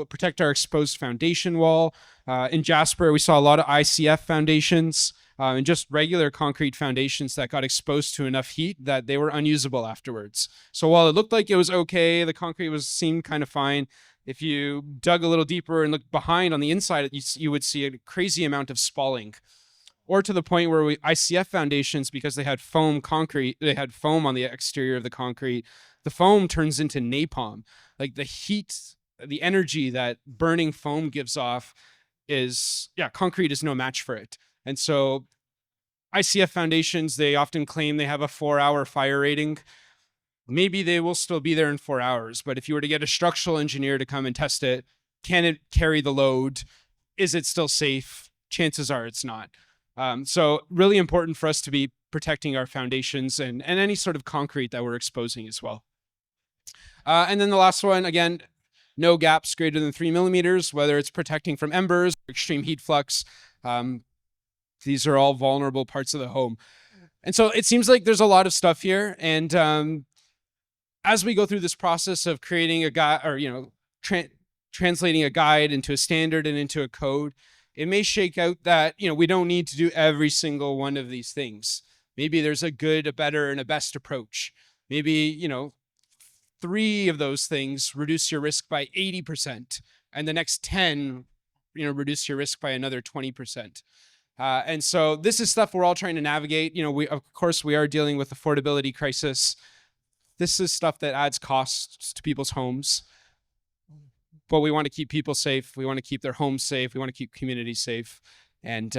Speaker 2: protect our exposed foundation wall. In Jasper, we saw a lot of ICF foundations and just regular concrete foundations that got exposed to enough heat that they were unusable afterwards. So while it looked like it was okay, the concrete seemed kind of fine. If you dug a little deeper and looked behind on the inside, you would see a crazy amount of spalling. Or to the point where ICF foundations, because they had foam concrete, they had foam on the exterior of the concrete, the foam turns into napalm. Like the heat, the energy that burning foam gives off concrete is no match for it. And so ICF foundations, they often claim they have a 4-hour fire rating. Maybe they will still be there in 4 hours, but if you were to get a structural engineer to come and test it, can it carry the load? Is it still safe? Chances are it's not. So really important for us to be protecting our foundations and any sort of concrete that we're exposing as well. And then the last one, again, no gaps greater than 3 millimeters, whether it's protecting from embers, extreme heat flux. These are all vulnerable parts of the home. And so it seems like there's a lot of stuff here. And as we go through this process of creating a guide, or translating a guide into a standard and into a code, it may shake out that we don't need to do every single one of these things. Maybe there's a good, a better, and a best approach. Maybe 3 of those things reduce your risk by 80%, and the next 10 reduce your risk by another 20%. And so this is stuff we're all trying to navigate. Of course, we are dealing with affordability crisis. This is stuff that adds costs to people's homes. But we want to keep people safe. We want to keep their homes safe. We want to keep communities safe. And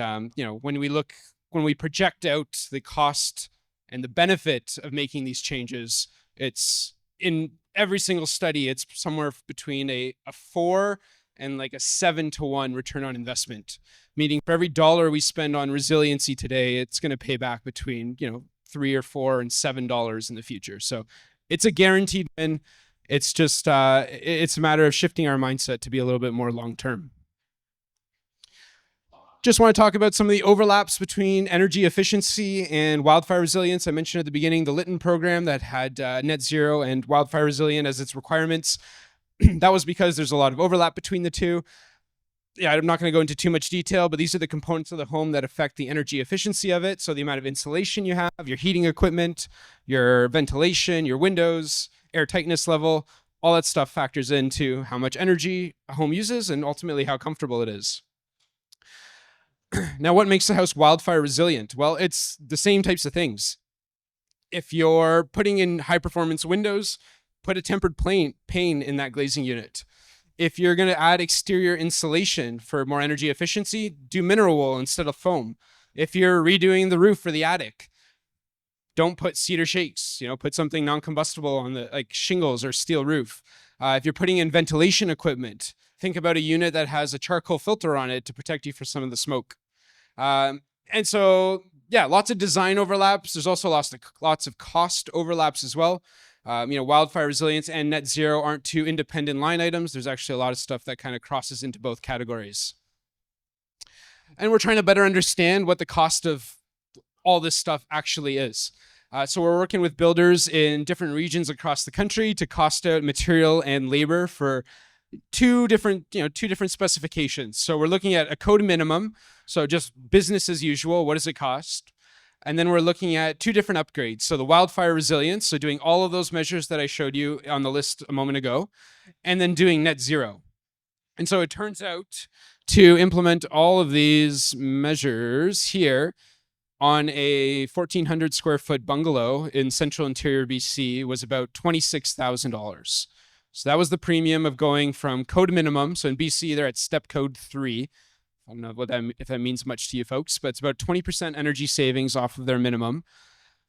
Speaker 2: when we project out the cost and the benefit of making these changes, it's in every single study, it's somewhere between a 4 and like a 7-to-1 return on investment. Meaning for every $1 we spend on resiliency today, it's going to pay back between $3 or $4 and $7 in the future. So it's a guaranteed win. It's just it's a matter of shifting our mindset to be a little bit more long-term. Just want to talk about some of the overlaps between energy efficiency and wildfire resilience. I mentioned at the beginning the Lytton program that had net zero and wildfire resilient as its requirements. That was because there's a lot of overlap between the two. Yeah, I'm not going to go into too much detail, but these are the components of the home that affect the energy efficiency of it. So the amount of insulation you have, your heating equipment, your ventilation, your windows, air tightness level, all that stuff factors into how much energy a home uses and ultimately how comfortable it is. Now, what makes the house wildfire resilient? Well, it's the same types of things. If you're putting in high performance windows, put a tempered pane in that glazing unit. If you're going to add exterior insulation for more energy efficiency, do mineral wool instead of foam. If you're redoing the roof for the attic, don't put cedar shakes, put something non-combustible on the like shingles or steel roof. If you're putting in ventilation equipment, think about a unit that has a charcoal filter on it to protect you from some of the smoke. And so, yeah, lots of design overlaps. There's also lots of cost overlaps as well. Wildfire resilience and net zero aren't two independent line items. There's actually a lot of stuff that kind of crosses into both categories. And we're trying to better understand what the cost of all this stuff actually is. So we're working with builders in different regions across the country to cost out material and labor for two different specifications. So we're looking at a code minimum. So just business as usual. What does it cost? And then we're looking at two different upgrades. So the wildfire resilience, so doing all of those measures that I showed you on the list a moment ago, and then doing net zero. And so it turns out to implement all of these measures here on a 1,400 square foot bungalow in central interior BC was about $26,000. So that was the premium of going from code minimum. So in BC, they're at step code 3. I don't know if that means much to you folks, but it's about 20% energy savings off of their minimum.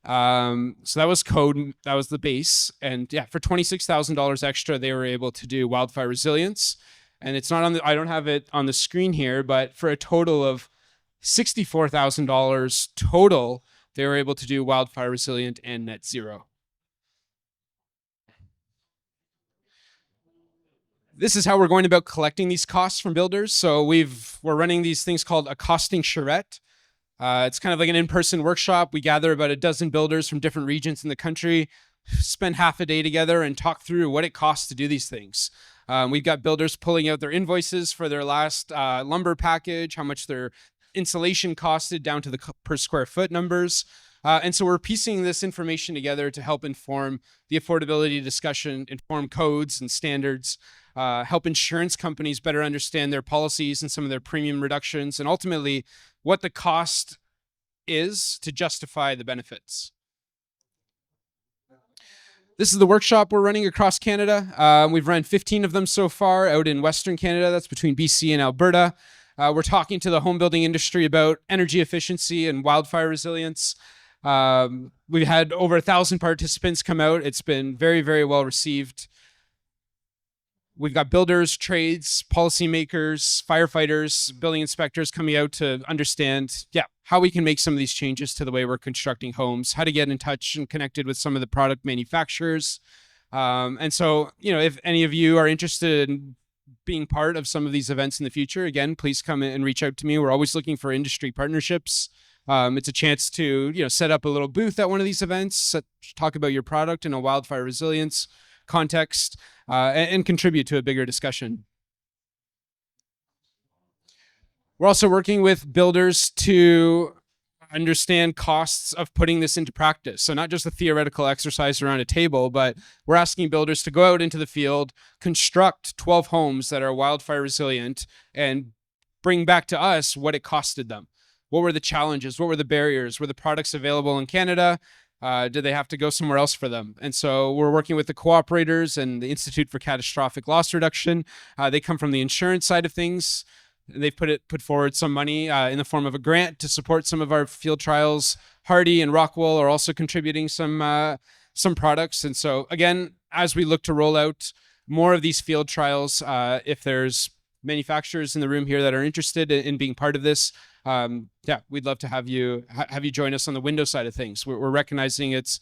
Speaker 2: So that was code, that was the base. And yeah, for $26,000 extra, they were able to do wildfire resilience. And it's not I don't have it on the screen here, but for a total of $64,000 total, they were able to do wildfire resilient and net zero. This is how we're going about collecting these costs from builders. So we're running these things called a costing charrette. It's kind of like an in-person workshop. We gather about a dozen builders from different regions in the country, spend half a day together and talk through what it costs to do these things. We've got builders pulling out their invoices for their last lumber package, how much their insulation costed down to the per square foot numbers. And so we're piecing this information together to help inform the affordability discussion, inform codes and standards, help insurance companies better understand their policies and some of their premium reductions, and ultimately what the cost is to justify the benefits. This is the workshop we're running across Canada. We've run 15 of them so far out in Western Canada. That's between BC and Alberta. We're talking to the home building industry about energy efficiency and wildfire resilience. We've had over 1,000 participants come out. It's been very, very well received. We've got builders, trades, policymakers, firefighters, building inspectors coming out to understand, how we can make some of these changes to the way we're constructing homes, how to get in touch and connected with some of the product manufacturers. And so, if any of you are interested in being part of some of these events in the future, again, please come and reach out to me. We're always looking for industry partnerships. It's a chance to, set up a little booth at one of these events, talk about your product in a wildfire resilience context, and contribute to a bigger discussion. We're also working with builders to understand costs of putting this into practice. So not just a theoretical exercise around a table, but we're asking builders to go out into the field, construct 12 homes that are wildfire resilient, and bring back to us what it costed them. What were the challenges? What were the barriers? Were the products available in Canada? Did they have to go somewhere else for them? And so we're working with the cooperators and the Institute for Catastrophic Loss Reduction. They come from the insurance side of things. They've put forward some money in the form of a grant to support some of our field trials. Hardy and Rockwell are also contributing some products. And so again, as we look to roll out more of these field trials, if there's manufacturers in the room here that are interested in being part of this, we'd love to have you join us on the window side of things. We're recognizing it's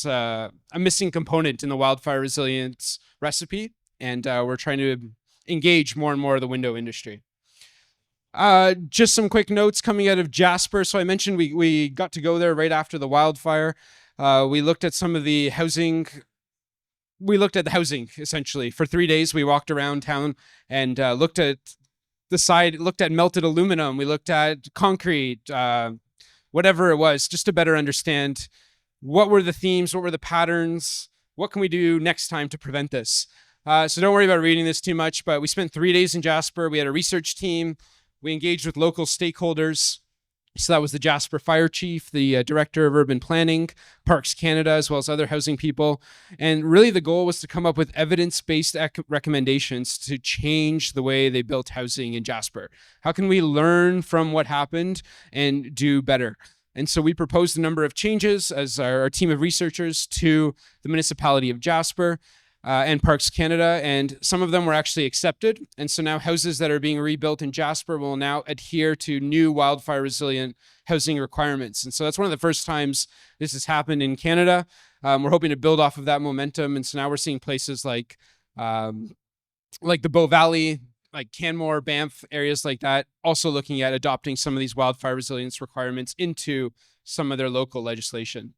Speaker 2: a missing component in the wildfire resilience recipe, and we're trying to engage more and more of the window industry. Just some quick notes coming out of Jasper. So I mentioned we got to go there right after the wildfire. We looked at some of the housing we looked at the housing essentially. For 3 days, we walked around town and looked at the side, looked at melted aluminum, we looked at concrete, whatever it was, just to better understand what were the themes, what were the patterns, what can we do next time to prevent this. So don't worry about reading this too much, but we spent 3 days in Jasper. We had a research team. We engaged with local stakeholders. So that was the Jasper Fire Chief, the Director of Urban Planning, Parks Canada, as well as other housing people. And really the goal was to come up with evidence-based recommendations to change the way they built housing in Jasper. How can we learn from what happened and do better? And so we proposed a number of changes as our team of researchers to the municipality of Jasper and Parks Canada, and some of them were actually accepted. And so now houses that are being rebuilt in Jasper will now adhere to new wildfire resilient housing requirements. And so that's one of the first times this has happened in Canada. We're hoping to build off of that momentum. And so now we're seeing places like the Bow Valley, like Canmore, Banff, areas like that, also looking at adopting some of these wildfire resilience requirements into some of their local legislation.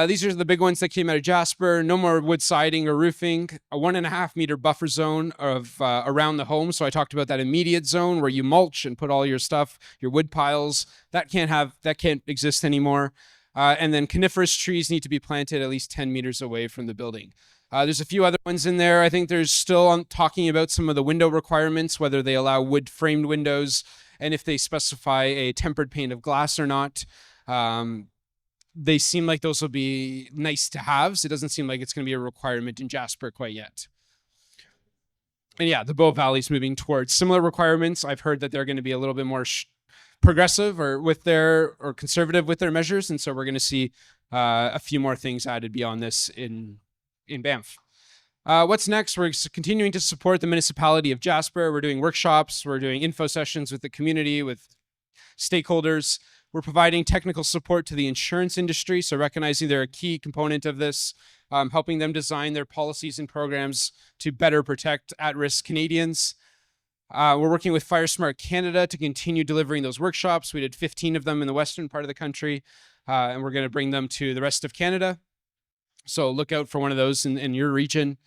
Speaker 2: These are the big ones that came out of Jasper. No more wood siding or roofing. A 1.5 meter buffer zone of around the home. So I talked about that immediate zone where you mulch and put all your stuff, your wood piles. That can't exist anymore. And then coniferous trees need to be planted at least 10 meters away from the building. There's a few other ones in there. I think there's still talking about some of the window requirements, whether they allow wood framed windows and if they specify a tempered pane of glass or not. They seem like those will be nice to haves. It doesn't seem like it's going to be a requirement in Jasper quite yet. And yeah, the Bow Valley's moving towards similar requirements. I've heard that they're going to be a little bit more progressive or conservative with their measures. And so we're going to see a few more things added beyond this in Banff. What's next? We're continuing to support the municipality of Jasper. We're doing workshops. We're doing info sessions with the community, with stakeholders. We're providing technical support to the insurance industry, so recognizing they're a key component of this, helping them design their policies and programs to better protect at-risk Canadians. We're working with FireSmart Canada to continue delivering those workshops. We did 15 of them in the western part of the country, and we're going to bring them to the rest of Canada. So look out for one of those in your region.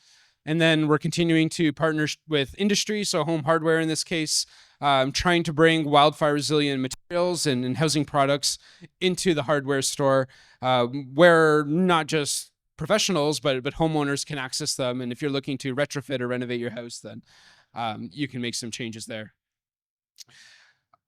Speaker 2: And then we're continuing to partner with industry, so home hardware in this case, trying to bring wildfire resilient materials and housing products into the hardware store where not just professionals, but homeowners can access them. And if you're looking to retrofit or renovate your house, then you can make some changes there.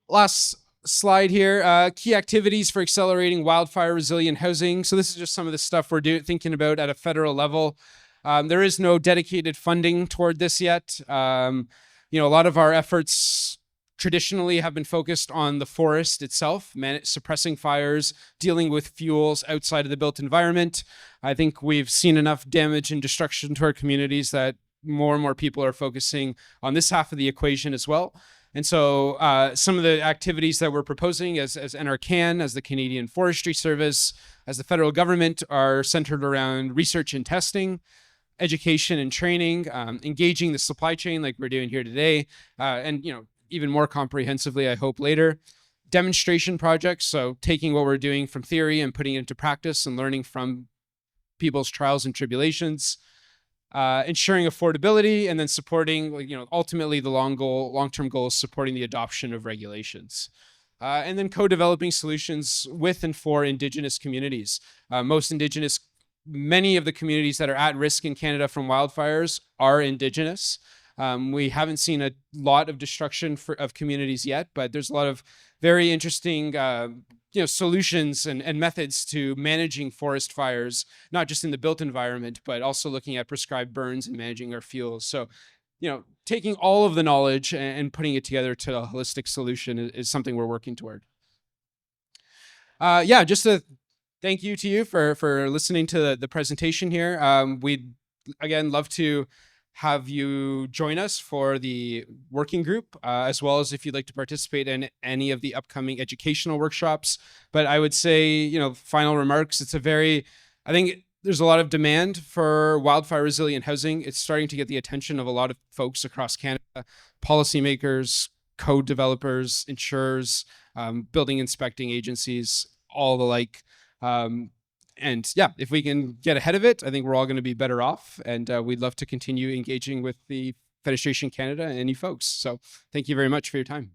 Speaker 2: Last slide here, key activities for accelerating wildfire resilient housing. So this is just some of the stuff we're thinking about at a federal level. There is no dedicated funding toward this yet. A lot of our efforts traditionally have been focused on the forest itself, suppressing fires, dealing with fuels outside of the built environment. I think we've seen enough damage and destruction to our communities that more and more people are focusing on this half of the equation as well. And so some of the activities that we're proposing as NRCAN, as the Canadian Forestry Service, as the federal government are centered around research and testing, education and training, engaging the supply chain like we're doing here today, and even more comprehensively, I hope later. Demonstration projects, so taking what we're doing from theory and putting it into practice and learning from people's trials and tribulations. Ensuring affordability, and then supporting, ultimately the long-term goal is supporting the adoption of regulations. And then co-developing solutions with and for Indigenous communities. Many of the communities that are at risk in Canada from wildfires are Indigenous. We haven't seen a lot of destruction of communities yet, but there's a lot of very interesting solutions and methods to managing forest fires, not just in the built environment, but also looking at prescribed burns and managing our fuels. So, taking all of the knowledge and putting it together to a holistic solution is something we're working toward. Just a thank you to you for listening to the presentation here. We'd, again, love to have you join us for the working group, as well as if you'd like to participate in any of the upcoming educational workshops. But I would say, final remarks, I think there's a lot of demand for wildfire resilient housing. It's starting to get the attention of a lot of folks across Canada, policymakers, code developers, insurers, building inspecting agencies, all the like. And yeah, if we can get ahead of it, I think we're all going to be better off. And we'd love to continue engaging with the Fenestration Canada and you folks. So thank you very much for your time.